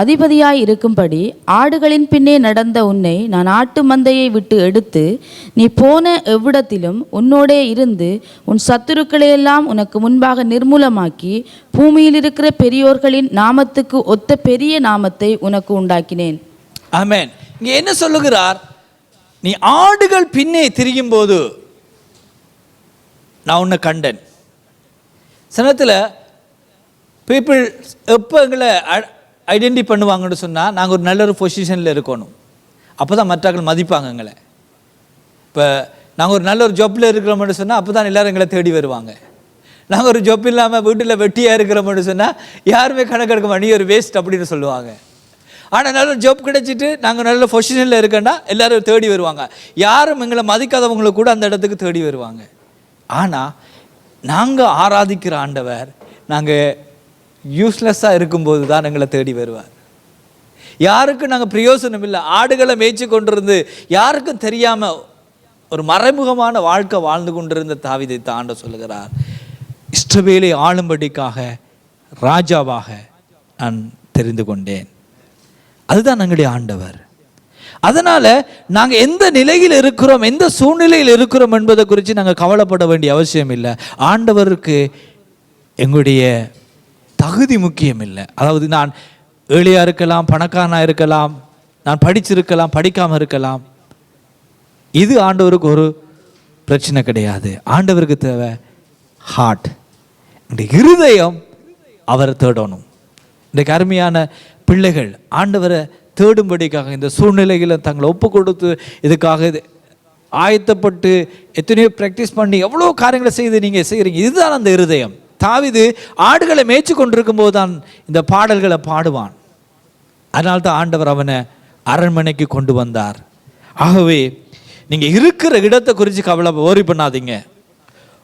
அதிபதியாய் இருக்கும்படி ஆடுகளின் பின்னே நடந்த உன்னை நான் ஆட்டு மந்தையை விட்டு எடுத்து, நீ போன எவ்விடத்திலும் உன்னோடே இருந்து உன் சத்துருக்களையெல்லாம் உனக்கு முன்பாக நிர்மூலமாக்கி, பூமியில் இருக்கிற பெரியோர்களின் நாமத்துக்கு ஒத்த பெரிய நாமத்தை உனக்கு உண்டாக்கினேன். ஆமென். இங்கே என்ன சொல்லுகிறார்? நீ ஆடுகள் பின்னே திரியும் போது நான் உன்னை கண்டேன். சமயத்தில் பீப்புள் எப்போ எங்களை ஐடென்டி பண்ணுவாங்கன்னு சொன்னால், நாங்கள் ஒரு நல்ல ஒரு பொசிஷனில் இருக்கணும், அப்போ தான் மற்றவர்கள் மதிப்பாங்க எங்களை. இப்போ நாங்கள் ஒரு நல்ல ஒரு ஜாப்பில் இருக்கிறோம்னு சொன்னால் அப்போ தான் எல்லோரும் எங்களை தேடி வருவாங்க. நாங்கள் ஒரு ஜாப் இல்லாமல் வீட்டில் வெட்டியாக இருக்கிறோம்னு சொன்னால் யாருமே கணக்கெடுக்க மாட்டோம், ஒரு வேஸ்ட் அப்படின்னு சொல்லுவாங்க. ஆனால் நல்ல ஜாப் கிடைச்சிட்டு நாங்கள் நல்ல பொசிஷனில் இருக்கேன்னா எல்லோரும் தேடி வருவாங்க. யாரும் எங்களை மதிக்காதவங்களை கூட அந்த இடத்துக்கு தேடி வருவாங்க. ஆனால் நாங்கள் ஆராதிக்கிற ஆண்டவர் நாங்கள் யூஸ்லெஸ்ஸாக இருக்கும்போது தான் எங்களை தேடி வருவார். யாருக்கும் நாங்கள் பிரயோசனம் இல்லை, ஆடுகளை மேய்ச்சி கொண்டிருந்து யாருக்கும் தெரியாமல் ஒரு மறைமுகமான வாழ்க்கை வாழ்ந்து கொண்டிருந்த தாவீதை தாண்ட சொல்லுகிறார், இஸ்ரவேலை ஆளும்படிக்காக ராஜாவாக நான் தெரிந்து கொண்டேன். அதுதான் எங்களுடைய ஆண்டவர். அதனால நாங்கள் எந்த நிலையில் இருக்கிறோம், எந்த சூழ்நிலையில் இருக்கிறோம் என்பதை குறித்து நாங்கள் கவலைப்பட வேண்டிய அவசியம் இல்லை. ஆண்டவருக்கு எங்களுடைய தகுதி முக்கியம் இல்லை. அதாவது நான் ஏழையாக இருக்கலாம், பணக்காரனாக இருக்கலாம், நான் படிச்சிருக்கலாம், படிக்காமல் இருக்கலாம், இது ஆண்டவருக்கு ஒரு பிரச்சனை கிடையாது. ஆண்டவருக்கு தேவை ஹார்ட், இந்த இருதயம் அவரை தேடணும். இன்றைக்கு அருமையான பிள்ளைகள் ஆண்டவரை தேடும்படிக்காக இந்த சூழ்நிலைகளை தங்களை ஒப்பு கொடுத்து இதுக்காக ஆயத்தப்பட்டு எத்தனையோ ப்ராக்டிஸ் பண்ணி எவ்வளோ காரியங்களை செய்து நீங்கள் செய்கிறீங்க. இதுதான் அந்த இருதயம். தாவீது ஆடுகளை மேய்ச்சி கொண்டிருக்கும் போது தான் இந்த பாடல்களை பாடுவான். அதனால்தான் ஆண்டவர் அவனை அரண்மனைக்கு கொண்டு வந்தார். ஆகவே நீங்கள் இருக்கிற இடத்தை குறித்து ஓரி பண்ணாதீங்க,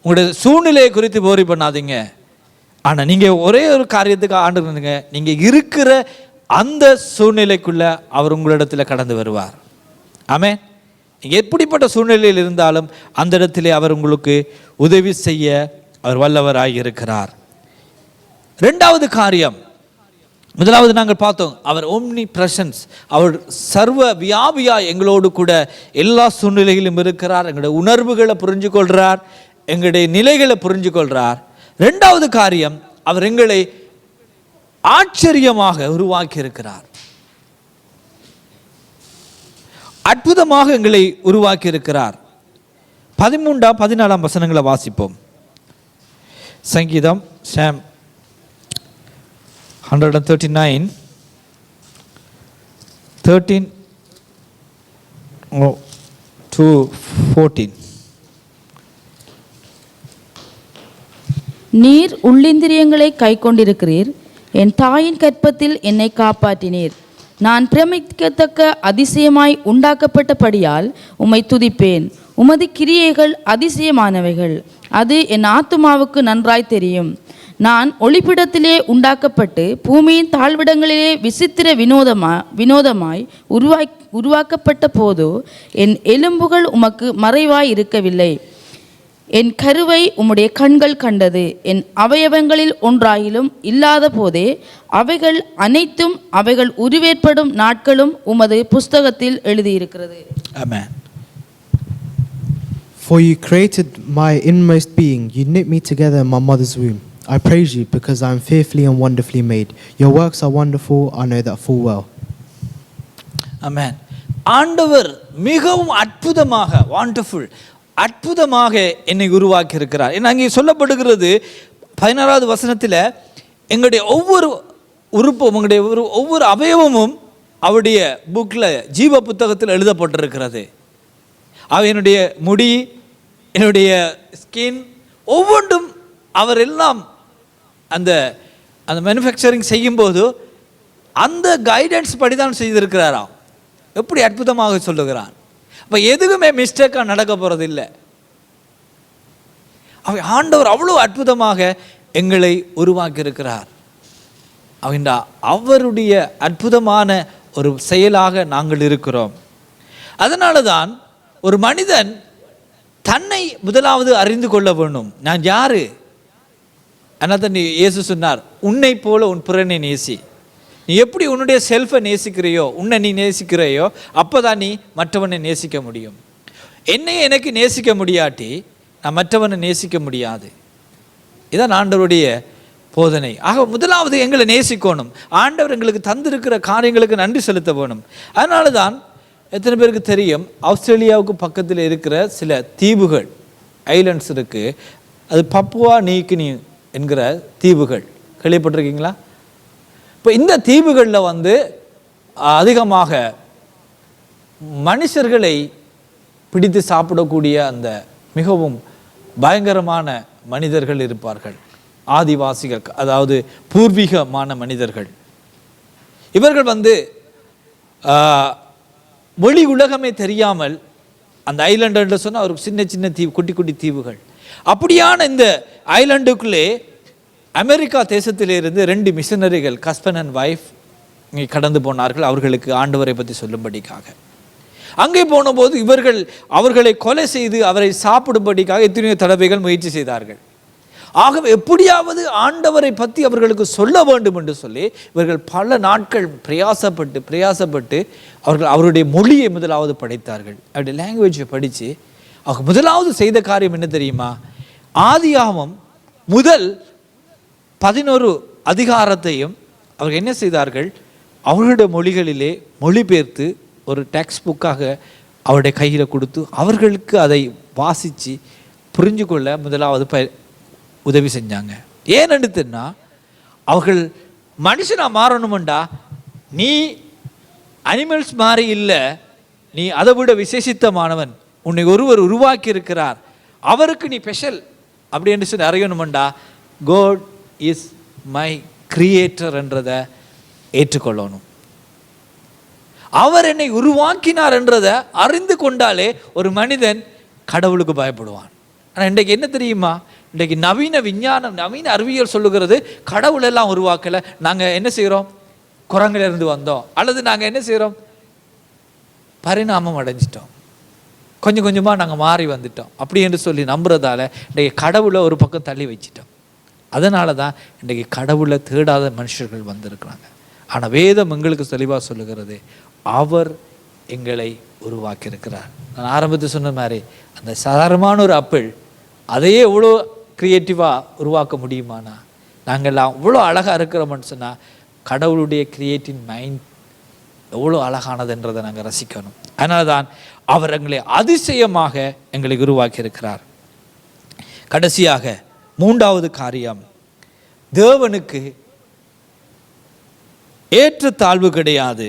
உங்களுடைய சூழ்நிலையை குறித்து ஓரி பண்ணாதீங்க. ஆனால் நீங்கள் ஒரே ஒரு காரியத்துக்கு ஆண்டுங்க, நீங்கள் இருக்கிற அந்த சூழ்நிலைக்குள்ளே அவர் உங்களிடத்தில் கடந்து வருவார். ஆமென். நீங்கள் எப்படிப்பட்ட சூழ்நிலையில் இருந்தாலும் அந்த இடத்திலே அவர் உங்களுக்கு உதவி செய்ய அவர் வல்லவராக இருக்கிறார். ரெண்டாவது காரியம், முதலாவது நாங்கள் பார்த்தோம், அவர் ஓம்னி பிரசன்ஸ், அவர் சர்வ வியாபியாய் எங்களோடு கூட எல்லா சூழ்நிலைகளிலும் இருக்கிறார். எங்களுடைய உணர்வுகளை புரிஞ்சு கொள்கிறார், எங்களுடைய நிலைகளை புரிஞ்சு கொள்கிறார். ரெண்டாவது காரியம், அவர் எங்களை ஆச்சரியமாக உருவாக்கி இருக்கிறார், அற்புதமாக எங்களை உருவாக்கி இருக்கிறார். 13, 14 வசனங்களை வாசிப்போம். சங்கீதம் சாம் 139 13 to 14. நீர் உள்ளிந்திரியங்களை கை கொண்டிருக்கிறீர், என் தாயின் கற்பத்தில் என்னை காப்பாற்றினீர். நான் பிரமிக்கத்தக்க அதிசயமாய் உண்டாக்கப்பட்டபடியால் உம்மை துதிப்பேன். உமது கிரியைகள் அதிசயமானவைகள், அது என் ஆத்துமாவுக்கு நன்றாய் தெரியும். நான் ஒளிப்பிடத்திலே உண்டாக்கப்பட்டு பூமியின் தாழ்விடங்களிலே விசித்திர வினோதமாய் உருவாக்கப்பட்ட போதோ என் எலும்புகள் உமக்கு மறைவாய் இருக்கவில்லை. என் கருவை உம்முடைய கண்கள் கண்டது. என் அவயவங்களில் ஒன்றாயிலும் இல்லாத போதே அவைகள் அனைத்தும் அவைகள் உருவேற்படும் நாட்களும் உமது புஸ்தகத்தில் எழுதியிருக்கிறது. ஆமென். For you created my inmost being, you knit me together in my mother's womb. I praise you because I am fearfully and wonderfully made. Your works are wonderful, I know that full well. ஆமென். ஆண்டவர் மிகவும் அற்புதமாக, wonderful, அற்புதமாக என்னை உருவாக்கி இருக்கிறார். ஏன்னா அங்கே சொல்லப்படுகிறது 16வது வசனத்தில், எங்களுடைய ஒவ்வொரு உறுப்பும், எங்களுடைய ஒவ்வொரு அவயவமும் அவருடைய புக்கில், ஜீவ புத்தகத்தில் எழுதப்பட்டிருக்கிறது. என்னுடைய முடி, என்னுடைய ஸ்கின், ஒவ்வொன்றும் அவர் எல்லாம் அந்த அந்த மேனுஃபேக்சரிங் செய்யும்போது அந்த கைடன்ஸ் படி தான் செய்திருக்கிறாராம். எப்படி அற்புதமாக சொல்லுகிறான். அப்போ எதுவுமே மிஸ்டேக்காக நடக்க போகிறதில்லை. ஆண்டவர் அவ்வளோ அற்புதமாக எங்களை உருவாக்கி இருக்கிறார். அவருடைய அற்புதமான ஒரு செயலாக நாங்கள் இருக்கிறோம். அதனால தான் ஒரு மனிதன் தன்னை முதலாவது அறிந்து கொள்ள வேண்டும். நான் யாரு? அதனால நீ இயேசு சொன்னார், உன்னை போல உன் பிறனை நேசி. நீ எப்படி உன்னுடைய செல்ஃபை நேசிக்கிறையோ, உன்னை நீ நேசிக்கிறையோ, அப்போ தான் நீ மற்றவனை நேசிக்க முடியும். என்னையே எனக்கு நேசிக்க முடியாட்டி நான் மற்றவனை நேசிக்க முடியாது. இதான் ஆண்டவருடைய போதனை. ஆக முதலாவது எங்களை நேசிக்கணும். ஆண்டவர் எங்களுக்கு தந்திருக்கிற காரியங்களுக்கு நன்றி செலுத்த வேணும். அதனால தான் எத்தனை பேருக்கு தெரியும், ஆஸ்திரேலியாவுக்கு பக்கத்தில் இருக்கிற சில தீவுகள், ஐலண்ட்ஸ் இருக்குது. அது பப்புவா நியூகினி என்கிற தீவுகள், கேள்விப்பட்டிருக்கீங்களா? இப்போ இந்த தீவுகளில் அதிகமாக மனுஷர்களை பிடித்து சாப்பிடக்கூடிய அந்த மிகவும் பயங்கரமான மனிதர்கள் இருப்பார்கள். ஆதிவாசிகள், அதாவது பூர்வீகமான மனிதர்கள். இவர்கள் வெளி உலகமே தெரியாமல் அந்த ஐலண்டு சொன்னால் ஒரு சின்ன சின்ன தீவு, குட்டி குட்டி தீவுகள். அப்படியான இந்த ஐலண்டுக்குள்ளே அமெரிக்கா தேசத்திலிருந்து 2 மிஷனரிகள், ஹஸ்பண்ட் அண்ட் ஒய்ஃப், இங்கே கடந்து போனார்கள் அவர்களுக்கு ஆண்டவரை பற்றி சொல்லும்படிக்காக. அங்கே போனபோது இவர்கள் அவர்களை கொலை செய்து அவரை சாப்பிடும்படிக்காக எத்தனையோ தடவைகள் முயற்சி செய்தார்கள். ஆகவே எப்படியாவது ஆண்டவரை பற்றி அவர்களுக்கு சொல்ல வேண்டும் என்று சொல்லி இவர்கள் பல நாட்கள் பிரயாசப்பட்டு அவர்கள் அவருடைய மொழியை முதலாவது படித்தார்கள். அவருடைய லாங்குவேஜை படித்து அவங்க முதலாவது செய்த காரியம் என்ன தெரியுமா? ஆதியாகமம் முதல் 11 அதிகாரத்தையும் அவர்கள் என்ன செய்தார்கள்? அவர்களுடைய மொழிகளிலே மொழிபெயர்த்து ஒரு டெக்ஸ்ட் புக்காக அவருடைய கையில் கொடுத்து அவர்களுக்கு அதை வாசித்து புரிஞ்சு கொள்ள முதலாவது உதவி செஞ்சாங்க. ஏன்னு தெரினா அவர்கள் மனுஷனாக மாறணுமெண்டா நீ அனிமல்ஸ் மாதிரி இல்லை, நீ அதை விட விசேஷித்தமானவன், உன்னை ஒருவர் உருவாக்கி இருக்கிறார், அவருக்கு நீ ஸ்பெஷல் அப்படின்னு சொல்லி அறியணுமெண்டா God is my creator என்றதை ஏற்றுக்கொள்ளணும். அவர் என்னை உருவாக்கினார் என்றதை அறிந்து கொண்டாலே ஒரு மனிதன் கடவுளுக்கு பயப்படுவான். ஆனால் இன்றைக்கு என்ன தெரியுமா? இன்றைக்கு நவீன விஞ்ஞானம் நவீன அறிவியல் சொல்லுகிறது கடவுள் எல்லாம் உருவாக்கலை, நாங்கள் என்ன செய்கிறோம்? குரங்கிலிருந்து வந்தோம், அல்லது நாங்கள் என்ன செய்கிறோம்? பரிணாமம் அடைஞ்சிட்டோம், கொஞ்சம் கொஞ்சமாக நாங்கள் மாறி வந்துட்டோம் அப்படி என்று சொல்லி நம்புறதால இன்றைக்கு கடவுளை ஒரு பக்கம் தள்ளி வச்சிட்டோம். அதனால தான் இன்றைக்கு கடவுளை தேடாத மனுஷர்கள் வந்திருக்கிறாங்க. ஆனால் வேதம் எங்களுக்கு தெளிவாக சொல்லுகிறது அவர் எங்களை உருவாக்கியிருக்கிறார். நான் ஆரம்பத்தில் சொன்ன மாதிரி அந்த சாதாரணமான ஒரு ஆப்பிள் அதையே எவ்வளோ க்ரியேட்டிவாக உருவாக்க முடியுமானா நாங்கள்லாம் இவ்வளோ அழகாக இருக்கிறோம்னு சொன்னால் கடவுளுடைய கிரியேட்டிவ் மைண்ட் எவ்வளோ அழகானதுன்றதை நாங்கள் ரசிக்கணும். அதனால தான் அவர் எங்களை அதிசயமாக எங்களை உருவாக்கியிருக்கிறார். கடைசியாக 3வது காரியம், தேவனுக்கு ஏற்ற தாழ்வு கிடையாது.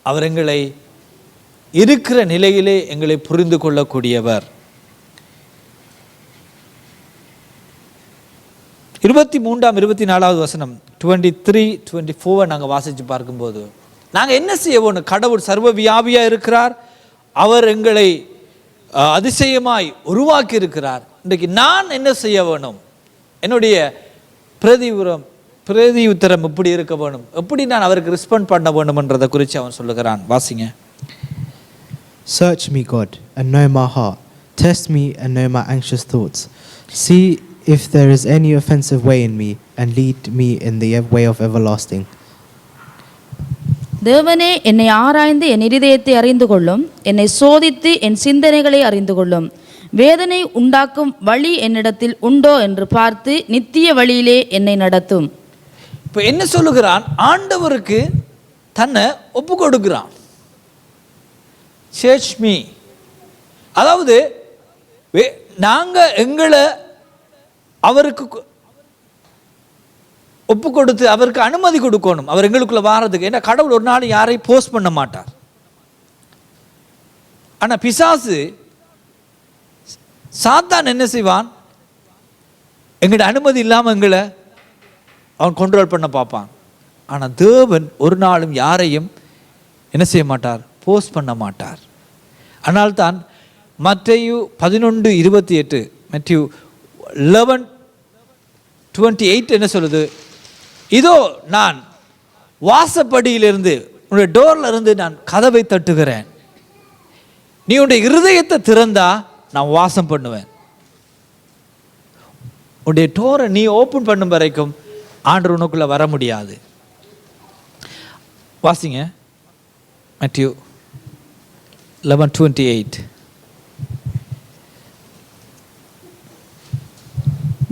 அவர் எங்களை இருக்கிற நிலையிலே எங்களை புரிந்து கொள்ளக்கூடியவர். 23ஆம் 24வது வசனம் 23-24 நாங்கள் வாசித்து பார்க்கும்போது நாங்கள் என்ன செய்ய வேணும்? கடவுள் சர்வ வியாபியாக இருக்கிறார், அவர் எங்களை அதிசயமாய் உருவாக்கி இருக்கிறார். இன்றைக்கு நான் என்ன செய்ய வேணும்? என்னுடைய பிரதி உத்தரம் எப்படி இருக்க வேணும்? எப்படி நான் அவருக்கு ரெஸ்பாண்ட் பண்ண வேணும்ன்றதை குறித்து அவன் சொல்லுகிறான். வாசிங்க. Search me, God, and know my heart. Test me and know my anxious thoughts. See if there is any offensive way in me, and lead me in the way of everlasting. தேவனே என்னை ஆராய்ந்து என் இருதயத்தை அறிந்து கொள்ளும், என்னை சோதித்து என் சிந்தனைகளை அறிந்து கொள்ளும். வேதனை உண்டாக்கும் வழி என்னிடத்தில் உண்டோ என்று பார்த்து நித்திய வழியிலே என்னை நடத்தும். இப்போ என்ன சொல்லுகிறான்? ஆண்டவருக்கு தன்னை ஒப்பு கொடுக்கிறான். சர்ச் மீ, அதாவது நாங்கள் எங்களை அவருக்கு ஒப்பு கொடுத்து அவருக்கு அனுமதி கொடுக்கணும் அவர் எங்களுக்குள்ள வாரதுக்கு. ஏன்னா கடவுள் ஒரு நாள் யாரையும் போஸ்ட் பண்ண மாட்டார். ஆனால் பிசாசு சாத்தான் என்ன செய்வான்? எங்களோட அனுமதி இல்லாமல் எங்களை அவன் கண்ட்ரோல் பண்ண பார்ப்பான். ஆனால் தேவன் ஒரு நாளும் யாரையும் என்ன செய்ய மாட்டார்? போஸ்ட் பண்ண மாட்டார். அதனால்தான் மத்தேயு 11:28 மத்தேயு 11:28 என்ன சொல்லுது? இதோ நான் வாசப்படியிலிருந்து உன்னுடைய டோர்ல இருந்து நான் கதவை தட்டுகிறேன், நீ உன்னுடைய இருதயத்தை திறந்தா நான் வாசம் பண்ணுவேன். உன்னுடைய டோரை நீ ஓப்பன் பண்ணும் வரைக்கும் ஆண்டவர் உனக்குள்ள வர முடியாது. வாசிங்க மத்தேயு 11:28.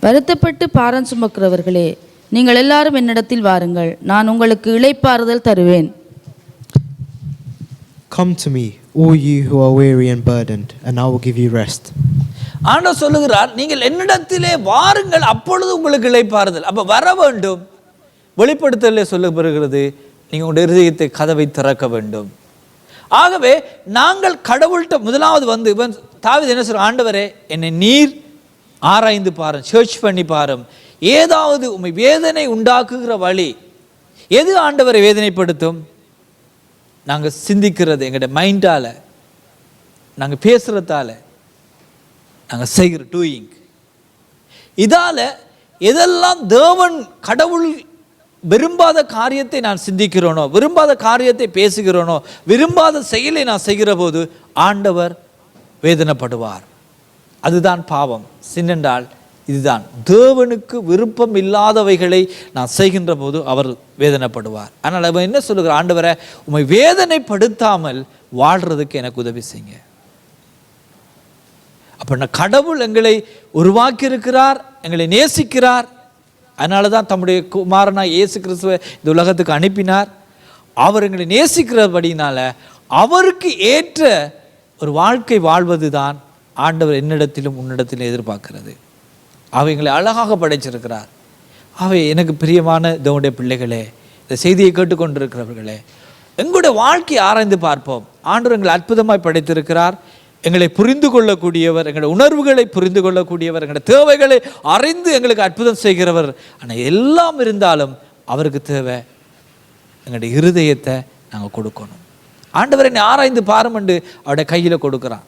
வருத்தப்பட்டு பாரம் சுமக்கிறவர்களே, நீங்கள் எல்லாரும் என்னிடத்தில் வாருங்கள், நான் உங்களுக்கு இளைப்பாறுதல் தருவேன். Come to me, all you who are weary and burdened, and I will give you rest. ஆண்டவர் சொல்லுகிறார், நீங்கள் என்னிடத்திலே வாருங்கள், அப்பொழுது உங்களுக்கு இளைப்பாறுதல். அப்ப வர வேண்டும். வெளிப்படுத்தலே சொல்லப்படுகிறது, நீங்கள் உங்களுடைய இருதயத்தை கதவை திறக்க வேண்டும். ஆகவே நாங்கள் கடவுள்கிட்ட முதலாவது வந்து தாவீது என்ன சொல்ற? ஆண்டவரே, என்னை நீர் ஆராய்ந்து பாரும், சர்ச் பண்ணி பாரும், ஏதாவது உண்மை வேதனை உண்டாக்குகிற வழி எது ஆண்டவரை வேதனைப்படுத்தும்? நாங்கள் சிந்திக்கிறது, எங்களுடைய மைண்டால், நாங்கள் பேசுகிறதால, நாங்கள் செய்கிற டூயிங், இதால் எதெல்லாம் தேவன் கடவுள் விரும்பாத காரியத்தை நான் சிந்திக்கிறோனோ, விரும்பாத காரியத்தை பேசுகிறோனோ, விரும்பாத செயலை நான் செய்கிற போது ஆண்டவர் வேதனைப்படுவார். அதுதான் பாவம். சின்னென்றால் இதுதான். தேவனுக்கு விருப்பம் இல்லாதவைகளை நான் செய்கின்ற போது அவர் வேதனைப்படுவார். ஆனால் அவன் என்ன சொல்லுகிறார்? ஆண்டவரை, உம்மை வேதனைப்படுத்தாமல் வாழ்றதுக்கு எனக்கு உதவி செய்யுங்க. அப்ப கடவுள் எங்களை உருவாக்கி இருக்கிறார், எங்களை நேசிக்கிறார். அதனால தான் தம்முடைய குமாரனா இயேசு கிறிஸ்துவை இந்த உலகத்துக்கு அனுப்பினார். அவர் எங்களை நேசிக்கிறபடினால அவருக்கு ஏற்ற ஒரு வாழ்க்கை வாழ்வது தான் ஆண்டவர் என்னிடத்திலும் உன்னிடத்திலும் எதிர்பார்க்கிறது. அவை எங்களை அழகாக படைச்சிருக்கிறார். அவை எனக்கு பிரியமான தேவனுடைய பிள்ளைகளே, இந்த செய்தியை கேட்டுக்கொண்டிருக்கிறவர்களே, எங்களுடைய வாழ்க்கையை ஆராய்ந்து பார்ப்போம். ஆண்டவர் எங்களை அற்புதமாய் படைத்திருக்கிறார். எங்களை புரிந்து கொள்ளக்கூடியவர், எங்களுடைய உணர்வுகளை புரிந்து கொள்ளக்கூடியவர், எங்களுடைய தேவைகளை அறிந்து எங்களுக்கு அற்புதம் செய்கிறவர். ஆனால் எல்லாம் இருந்தாலும் அவருக்கு தேவை எங்களுடைய இருதயத்தை நாங்கள் கொடுக்கணும். ஆண்டவரை என்னை ஆராய்ந்து பாருமென்று அவருடைய கையில் கொடுக்குறான்.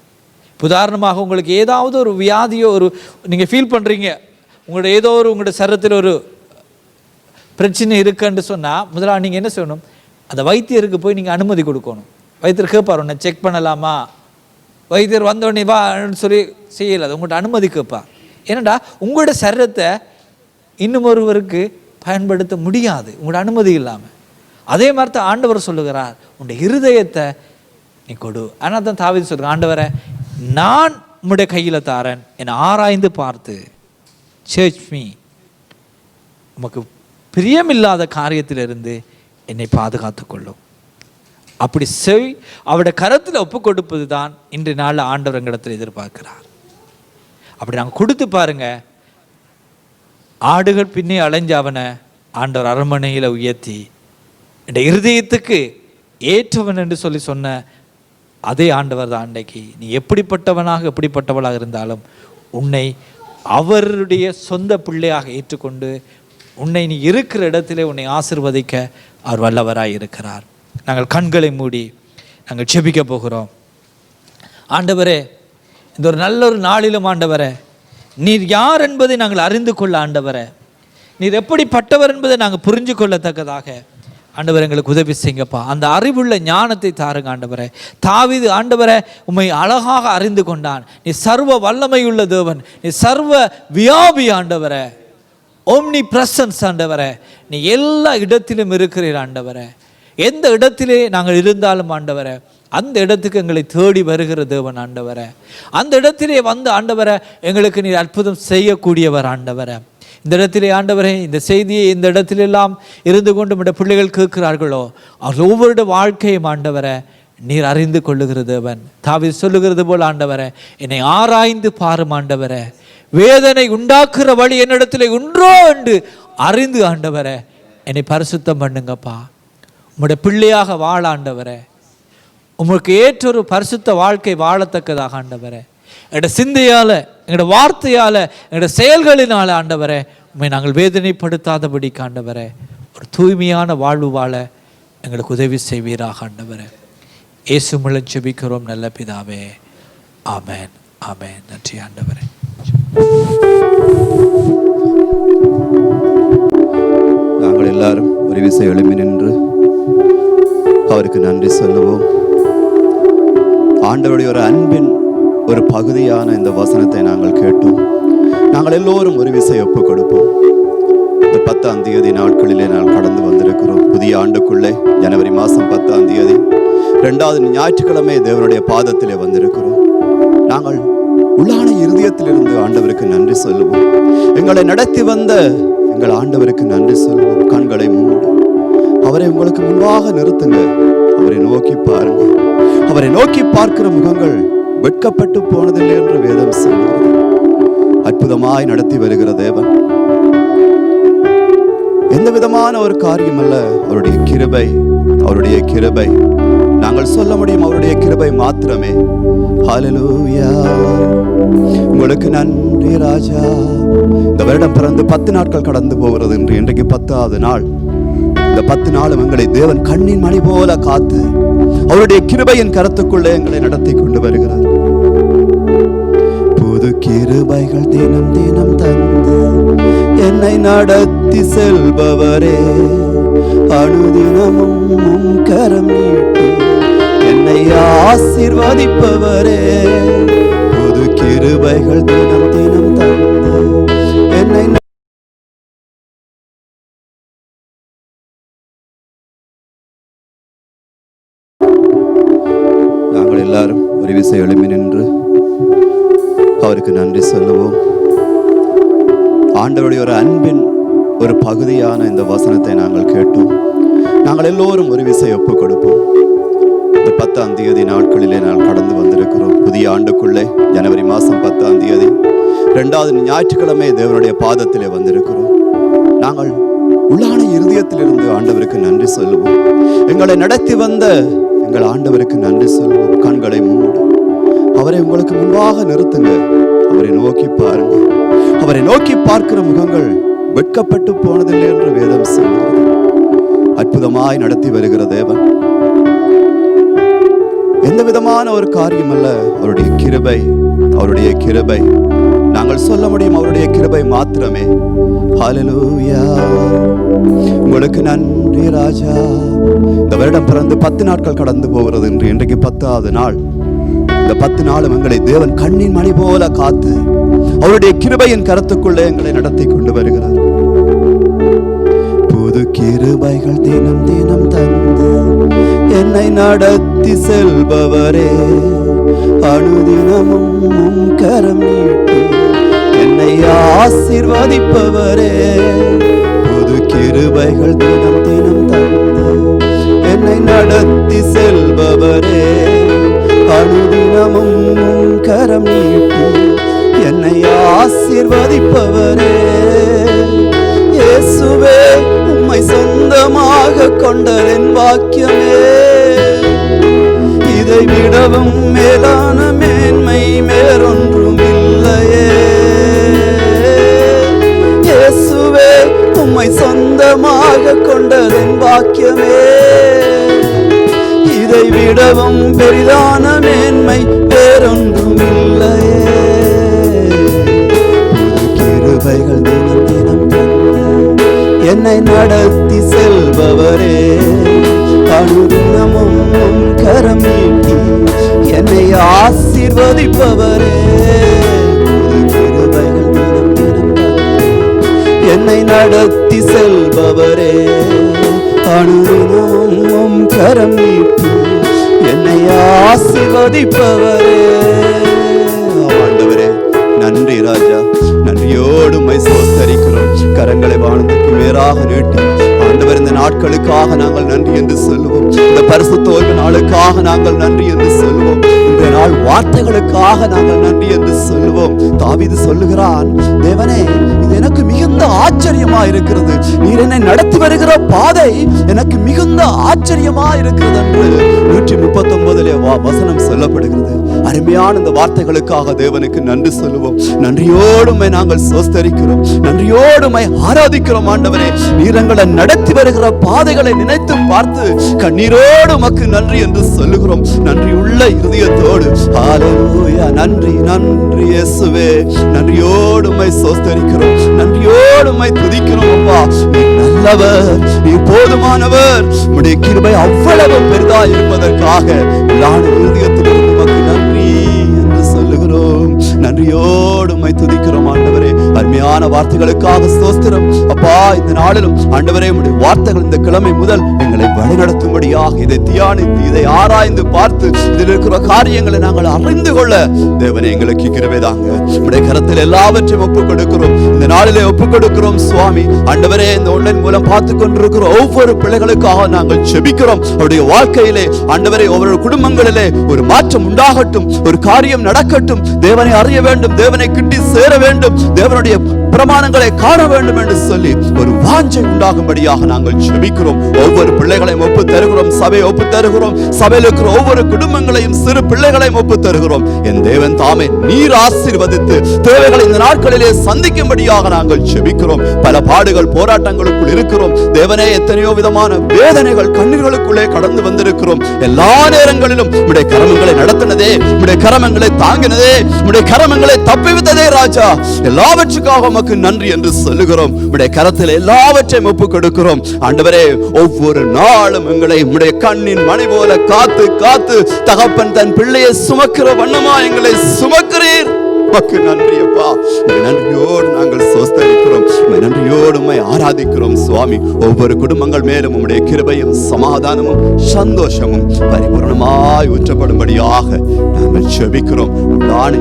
உதாரணமாக உங்களுக்கு ஏதாவது ஒரு வியாதியோ ஒரு நீங்கள் ஃபீல் பண்ணுறீங்க, உங்களுடைய ஏதோ ஒரு உங்களுடைய சரீரத்தில் ஒரு பிரச்சனை இருக்குன்னு சொன்னால் முதலாக நீங்கள் என்ன செய்யணும்? அந்த வைத்தியருக்கு போய் நீங்கள் அனுமதி கொடுக்கணும். வைத்தியர் கேட்பார், உன்னை செக் பண்ணலாமா? வைத்தியர் வந்தோடனே வான்னு சொல்லி செய்யலை, அது உங்கள்கிட்ட அனுமதி கேட்பார். ஏன்னாடா உங்களோட சரீரத்தை இன்னும் ஒருவருக்கு பயன்படுத்த முடியாது உங்களோட அனுமதி இல்லாமல். அதே மாதிரி தான் ஆண்டவர் சொல்லுகிறார், உன்னுடைய இருதயத்தை நீ கொடு. ஆனால் தான் தாவீது சொல்கிறார், ஆண்டவரை நான் உம்முடைய கையில் தாரன், என்னை ஆராய்ந்து பார்த்து சர்ச் மீ, உமக்கு பிரியமில்லாத காரியத்திலிருந்து என்னை பாதுகாத்து கொள்ளும். அப்படி அவருடைய கரத்தில் ஒப்பு கொடுப்பது தான் இன்றைய நாளில் ஆண்டவர் எங்களிடத்தில் எதிர்பார்க்கிறார். அப்படி நாங்கள் கொடுத்து பாருங்க, ஆடுகள் பின்னே அலைஞ்ச அவனை ஆண்டவர் அரண்மனையில் உயர்த்தி இந்த இருதயத்துக்கு ஏற்றவன் என்று சொல்லி சொன்ன அதே ஆண்டவர் தான் அன்றைக்கு நீ எப்படிப்பட்டவனாக எப்படிப்பட்டவளாக இருந்தாலும் உன்னை அவருடைய சொந்த பிள்ளையாக ஏற்றுக்கொண்டு உன்னை நீ இருக்கிற இடத்திலே உன்னை ஆசீர்வதிக்க அவர் வல்லவராய் இருக்கிறார். நாங்கள் கண்களை மூடி நாங்கள் ஜெபிக்க போகிறோம். ஆண்டவரே, இந்த ஒரு நல்ல ஒரு நாளிலும் ஆண்டவரே, நீர் யார் என்பதை நாங்கள் அறிந்து கொள்ள ஆண்டவரே, நீர் எப்படிப்பட்டவர் என்பதை நாங்கள் புரிஞ்சு கொள்ளத்தக்கதாக ஆண்டவரை எங்களுக்கு உதவி செய்யுங்கப்பா. அந்த அறிவுள்ள ஞானத்தை தாருங்க ஆண்டவரே. தாவீது ஆண்டவரை உம்மை அழகாக அறிந்து கொண்டான். நீ சர்வ வல்லமையுள்ள தேவன், நீ சர்வ வியாபி ஆண்டவரே, ஓம்னி பிரசன்ஸ் ஆண்டவரே, நீ எல்லா இடத்திலும் இருக்கிறீர் ஆண்டவரே. எந்த இடத்திலே நாங்கள் இருந்தாலும் ஆண்டவரே, அந்த இடத்துக்கு எங்களை தேடி வருகிற தேவன் ஆண்டவரே. அந்த இடத்திலே வந்து ஆண்டவரை எங்களுக்கு நீர் அற்புதம் செய்யக்கூடியவர் ஆண்டவரே. இந்த இடத்திலே ஆண்டவரே, இந்த செய்தியை இந்த இடத்திலெல்லாம் இருந்து கொண்டு நம்முடைய பிள்ளைகள் கேட்கிறார்களோ அவர்கள் ஒவ்வொரு வாழ்க்கையும் ஆண்டவரை நீர் அறிந்து கொள்ளுகிற தேவன். தாவீது சொல்லுகிறது போல் ஆண்டவரை, என்னை ஆராய்ந்து பாரும் ஆண்டவரை, வேதனை உண்டாக்குற வழி என்னிடத்திலே உண்டோ என்று அறிந்து ஆண்டவரை என்னை பரிசுத்தம் பண்ணுங்கப்பா. உம்முடைய பிள்ளையாக வாழ ஆண்டவரே, உங்களுக்கு ஏற்ற ஒரு பரிசுத்த வாழ்க்கை வாழத்தக்கதாக ஆண்டவரே, எங்களோட சிந்தையால், எங்களோட வார்த்தையால், எங்களோட செயல்களினால் ஆண்டவரே உண்மை நாங்கள் வேதனைப்படுத்தாதபடி ஆண்டவரே ஒரு தூய்மையான வாழ்வு வாழ எங்களுக்கு உதவி செய்வீராக ஆண்டவரே. இயேசு மூலம் ஜெபிக்கிறோம் நல்ல பிதாவே, ஆமென் ஆமென். நன்றி ஆண்டவரே. நாங்கள் எல்லாரும் ஒரு விசை எழுப்பி நின்று அவருக்கு நன்றி சொல்லுவோம். ஆண்டவருடைய ஒரு அன்பின் ஒரு பகுதியான இந்த வசனத்தை நாங்கள் கேட்டோம். நாங்கள் எல்லோரும் ஒரு விசை ஒப்பு கொடுப்போம். இந்த 10ஆம் தேதி நாட்களிலே நாங்கள் கடந்து வந்திருக்கிறோம். புதிய ஆண்டுக்குள்ளே ஜனவரி மாதம் 10ஆம் தேதி 2வது ஞாயிற்றுக்கிழமை தேவனுடைய பாதத்திலே வந்திருக்கிறோம். நாங்கள் உள்ளான இருதயத்திலிருந்து ஆண்டவருக்கு நன்றி சொல்லுவோம். எங்களை நடத்தி வந்த எங்கள் ஆண்டவருக்கு நன்றி சொல்லுவோம். கண்களை மூடி அவரை உங்களுக்கு முன்பாக நிறுத்துங்க. அவரை நோக்கி பாருங்க. அவரை நோக்கி பார்க்கிற முகங்கள் வெட்கப்பட்டு போனதில்லை என்று வேதம் சொல்கிறது. அற்புதமாய் நடத்தி வருகிற தேவன், எந்த விதமான ஒரு காரியம் அல்ல, அவருடைய கிருபை, அவருடைய கிருபை. நாங்கள் சொல்ல முடியும் அவருடைய கிருபை மாத்திரமே. ஹல்லேலூயா, உங்களுக்கு நன்றி ராஜா. இந்த வருடம் பிறந்து 10 நாட்கள் கடந்து போகிறது என்று இன்றைக்கு 10வது நாள். இந்த 10 நாளும் எங்களை தேவன் கண்ணின் மணி போல காத்து அவருடைய கிருபையின் கரத்துக்குள்ளே எங்களை நடத்தி கொண்டு வருகிறார். புது கிருபைகள் தினம் தினம் தந்து என்னை நடத்தி செல்பவரே, அனுதினமும் உம் கரம் நீட்டி என்னை ஆசீர்வதிப்பவரே, புது கிருபைகள் தினம் தினம் தந்து என்னை நாங்கள் எல்லாரும் ஒரு விசை எழுப்பி நின்று அவருக்கு நன்றி சொல்லுவோம். ஆண்டவருடைய ஒரு அன்பின் ஒரு பகுதியான இந்த வசனத்தை நாங்கள் கேட்டோம். நாங்கள் எல்லோரும் ஒரு விசை ஒப்பு கொடுப்போம். இந்த 10ஆம் தேதி நாட்களிலே நாங்கள் கடந்து வந்திருக்கிறோம். புதிய ஆண்டுக்குள்ளே ஜனவரி மாதம் 10ஆம் தேதி 2வது ஞாயிற்றுக்கிழமை தேவனுடைய பாதத்திலே வந்திருக்கிறோம். நாங்கள் உள்ளான இருதயத்திலிருந்து ஆண்டவருக்கு நன்றி சொல்லுவோம். எங்களை நடத்தி வந்த எங்கள் ஆண்டவருக்கு நன்றி சொல்லுவோம். கண்களை மூடு, அவரை உங்களுக்கு முன்பாக நிறுத்துங்க. அவரை நோக்கி பாருங்க. அவரை நோக்கி பார்க்கிற முகங்கள் வெட்கப்பட்டு போனதில்லை என்று வேதம் சொல்கிறது. அற்புதமாய் நடத்தி வருகிற தேவன், எந்த விதமான ஒரு காரியம் அல்ல, அவருடைய கிருபை, அவருடைய கிருபை. நாங்கள் சொல்ல முடியும் அவருடைய கிருபை மாத்திரமே. ஹல்லேலூயா, உங்களுக்கு நன்றி ராஜா. இந்த வருடம் பிறந்து 10 நாட்கள் கடந்து போகிறது. இன்றைக்கு 10வது நாள். இந்த 10 நாளும் எங்களை தேவன் கண்ணின் மணி போல காத்து அவருடைய கிருபையின் கரத்துக்குள்ளே எங்களை நடத்தி கொண்டு வருகிறார். புது கிருபைகள் தினம் தினம் தந்து என்னை நடத்தி செல்பவரே, அனுதினமும் உம் கரம் நீட்டி என்னை ஆசீர்வதிப்பவரே, புது கிருபைகள் தினம் தினம் தந்து என்னை நடத்தி செல்பவரே, அனுதினமும் உம் கரம் நீட்டி என்னை ஆசீர்வதிப்பவரே. இயேசுவே, உம்மை சொந்தமாக கொண்டலின் வாக்கியமே, இதை விடவும் மேலான மேன்மை வேறொன்றும் இல்லையே. இயேசுவே, உம்மை சொந்தமாக கொண்டலின் வாக்கியமே, இதை விடவும் பெரிதான மேன்மை வேறொன்றும் இல்லையே. கிருபைகள் தினம் தினம் என்னை நடத்தி செல்பவரே, அனுதினமும் கரம் நீட்டி என்னை ஆசீர்வதிப்பவரே, கிருபைகள் தினம் தினம் என்னை நடத்தி செல்பவரே, அனுதினமும் கரம் நீட்டி என்னை ஆசீர்வதிப்பவரே. ஆண்டவரே, நன்றி ராஜா. நன்றியோடு உம்மை ஸ்தோத்திரிக்கிறோம். கரங்களை வானத்துக்கு மேலாக நீட்டி ஆண்டவர், இந்த நாட்களுக்காக நாங்கள் நன்றி என்று சொல்லுவோம். இந்த பரிசுத்த ஓய்வு நாளுக்காக நாங்கள் நன்றி என்று சொல்லுவோம். இந்த நாள் வார்த்தைகளுக்காக நாங்கள் நன்றி என்று சொல்லுவோம். தாவீது சொல்லுகிறான், தேவனே, இது எனக்கு மிகுந்த ஆச்சரியமா இருக்கிறது. நீர் என்னை நடத்தி வருகிற பாதை எனக்கு மிகுந்த ஆச்சரியமா இருக்கிறது என்று 139 வசனம் சொல்லப்படுகிறது. அருமையான இந்த வார்த்தைகளுக்காக தேவனுக்கு நன்றி சொல்லுவோம். நன்றியோடுமை நாங்கள் ஸ்தோத்திரிக்கிறோம். நன்றியோடுமை ஆராதிக்கிறோம். ஆண்டவரே, நீர் எங்களை நடத்தி வருகிற பாதைகளை நினைத்து பார்த்து கண்ணீரோடு உமக்கு நன்றி என்று சொல்லுகிறோம். நன்றி உள்ள இருதயத்தோடு. ஹல்லேலூயா, நன்றி நன்றி இயேசுவே. நன்றியோடு உம்மை ஸ்தோத்திரிக்கிறோம். நன்றியோடு உம்மை துதிக்கிறோம். அப்பா, நீர் நல்லவர், நீர் போதுமானவர். உம்முடைய கிருபை அவ்வளவு பெரிதா இருப்பதற்காக இருதயத்தில் உமக்கு நன்றி என்று சொல்லுகிறோம். நன்றியோடு உம்மை துதிக்கிறோம். ஆண்டவரே, அருமையான வார்த்தைகளுக்காக ஸ்தோத்திரம். அப்பா, இந்த நாளிலும் ஆண்டவரே, உம்முடைய வார்த்தைகள் இந்த கிழமை முதல் எங்களை வழிநடத்தும்படியாக இதை தியானித்து இதை ஆராய்ந்து பார்த்து இதில் இருக்கிற காரியங்களை நாங்கள் அறிந்து கொள்ள தேவனே எங்களுக்கு கிருபை தாங்க. உம்முடைய கரத்தில் எல்லாவற்றையும் ஒப்புக் கொடுக்கிறோம். இந்த நாளிலே ஒப்புக் கொடுக்கிறோம் சுவாமி. ஆண்டவரே, இந்த ஆன்லைன் மூலம் பார்த்து கொண்டிருக்கிற ஒவ்வொரு பிள்ளைகளுக்காக நாங்கள் ஜெபிக்கிறோம். அவருடைய வாழ்க்கையிலே ஆண்டவரே, ஒவ்வொரு குடும்பங்களிலே ஒரு மாற்றம் உண்டாகட்டும், ஒரு காரியம் நடக்கட்டும். தேவனை அறிய வேண்டும், தேவனை கிட்டி சேர வேண்டும், தேவனுடைய பிரமாணங்களை காண வேண்டும் என்று சொல்லி ஒரு வாஞ்சை உண்டாகும்படியாக நாங்கள் ஜெபிக்கிறோம். ஒவ்வொரு பிள்ளைகளையும் ஒப்பு தருகிறோம். சபையை ஒப்பு தருகிறோம். சபையில் இருக்கிற ஒவ்வொரு குடும்பங்களையும் சிறு பிள்ளைகளையும் ஒப்பு தருகிறோம். என் தேவன் தாமே நீர் ஆசீர்வதித்து தேவைகளை இந்த நாட்களிலே சந்திக்கும்படியாக நாங்கள் ஜெபிக்கிறோம். பல பாடுகள் போராட்டங்களுக்குள் இருக்கிறோம். தேவனே, எத்தனையோ விதமான வேதனைகள் கண்ணீர்களுக்குள்ளே கடந்து வந்திருக்கிறோம். எல்லா நேரங்களிலும் உம்முடைய கரமங்களை நடத்தினதே, உம்முடைய கரமங்களை தாங்கினதே, உம்முடைய கரமங்களை தப்பிவித்ததே ராஜா. எல்லாவற்றுக்காக உமக்கு நன்றி என்று சொல்லுகிறோம். உம்முடைய கரத்தில் எல்லாவற்றையும் ஒப்பு கொடுக்கிறோம். ஆண்டவரே, ஒவ்வொரு நாளும் எங்களை உம்முடைய கண்ணின் மணி போல காத்து காத்து தகப்பன் தன் பிள்ளையை சுமக்கிற வண்ணமா எங்களை சுமக்கிறீர். உமக்கு நன்றி அப்பா. நன்றியோடு நாங்கள் சோஸ்தரிக்கிறோம். நன்றியோடு உம்மை ஆராதிக்கிறோம் சுவாமி. ஒவ்வொரு குடும்பங்கள் மேலும் உம்முடைய கிருபையும் சமாதானமும் சந்தோஷமும் பரிபூர்ணமாய் ஊற்றப்படும்படியாக நாங்கள் ஜெபிக்கிறோம்.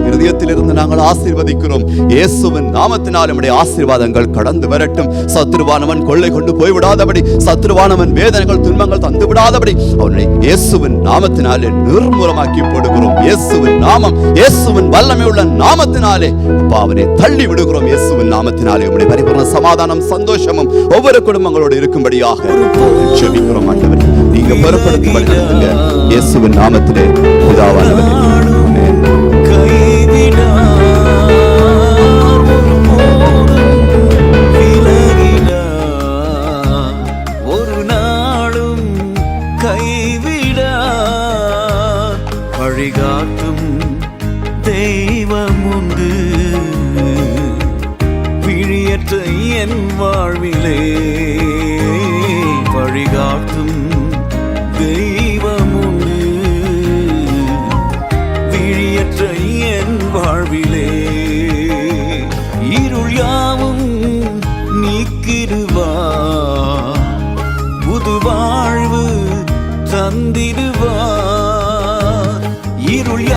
இருதயத்திலிருந்து நாங்கள் ஆசீர்வதிக்கிறோம். இயேசுவின் நாமத்தினால் நம்முடைய ஆசீர்வாதங்கள் கடந்து வரட்டும். சத்துருவானவன் கொள்ளை கொண்டு போய்விடாதபடி, சத்துருவானவன் வேதனைகள் துன்பங்கள் தந்து விடாதபடி அவனை இயேசுவின் நாமத்தினாலே நிர்மூலமாக்கி போடுகிறோம். இயேசுவின் நாமம், இயேசுவின் வல்லமை உள்ள நாமத்தினாலே அப்பா அவனை தள்ளி விடுகிறோம். இயேசுவின் நாமத்தினாலே உம்முடைய பரிபூர்ண சமாதானம் சந்தோஷமும் ஒவ்வொரு குடும்பங்களோடு இருக்கும்படியாக ஜெபிக்கிறோம். ஆண்டவரே, நீங்க பொறுப்படுத்தி நடத்துங்க. இயேசுவின் நாமத்திலே பிதாவானவரே, ஆமென். ஒரு நாளும் கைவிடா வழிகாட்டும் தெய்வம் உண்டு. விழியற்ற என் வாழ்விலே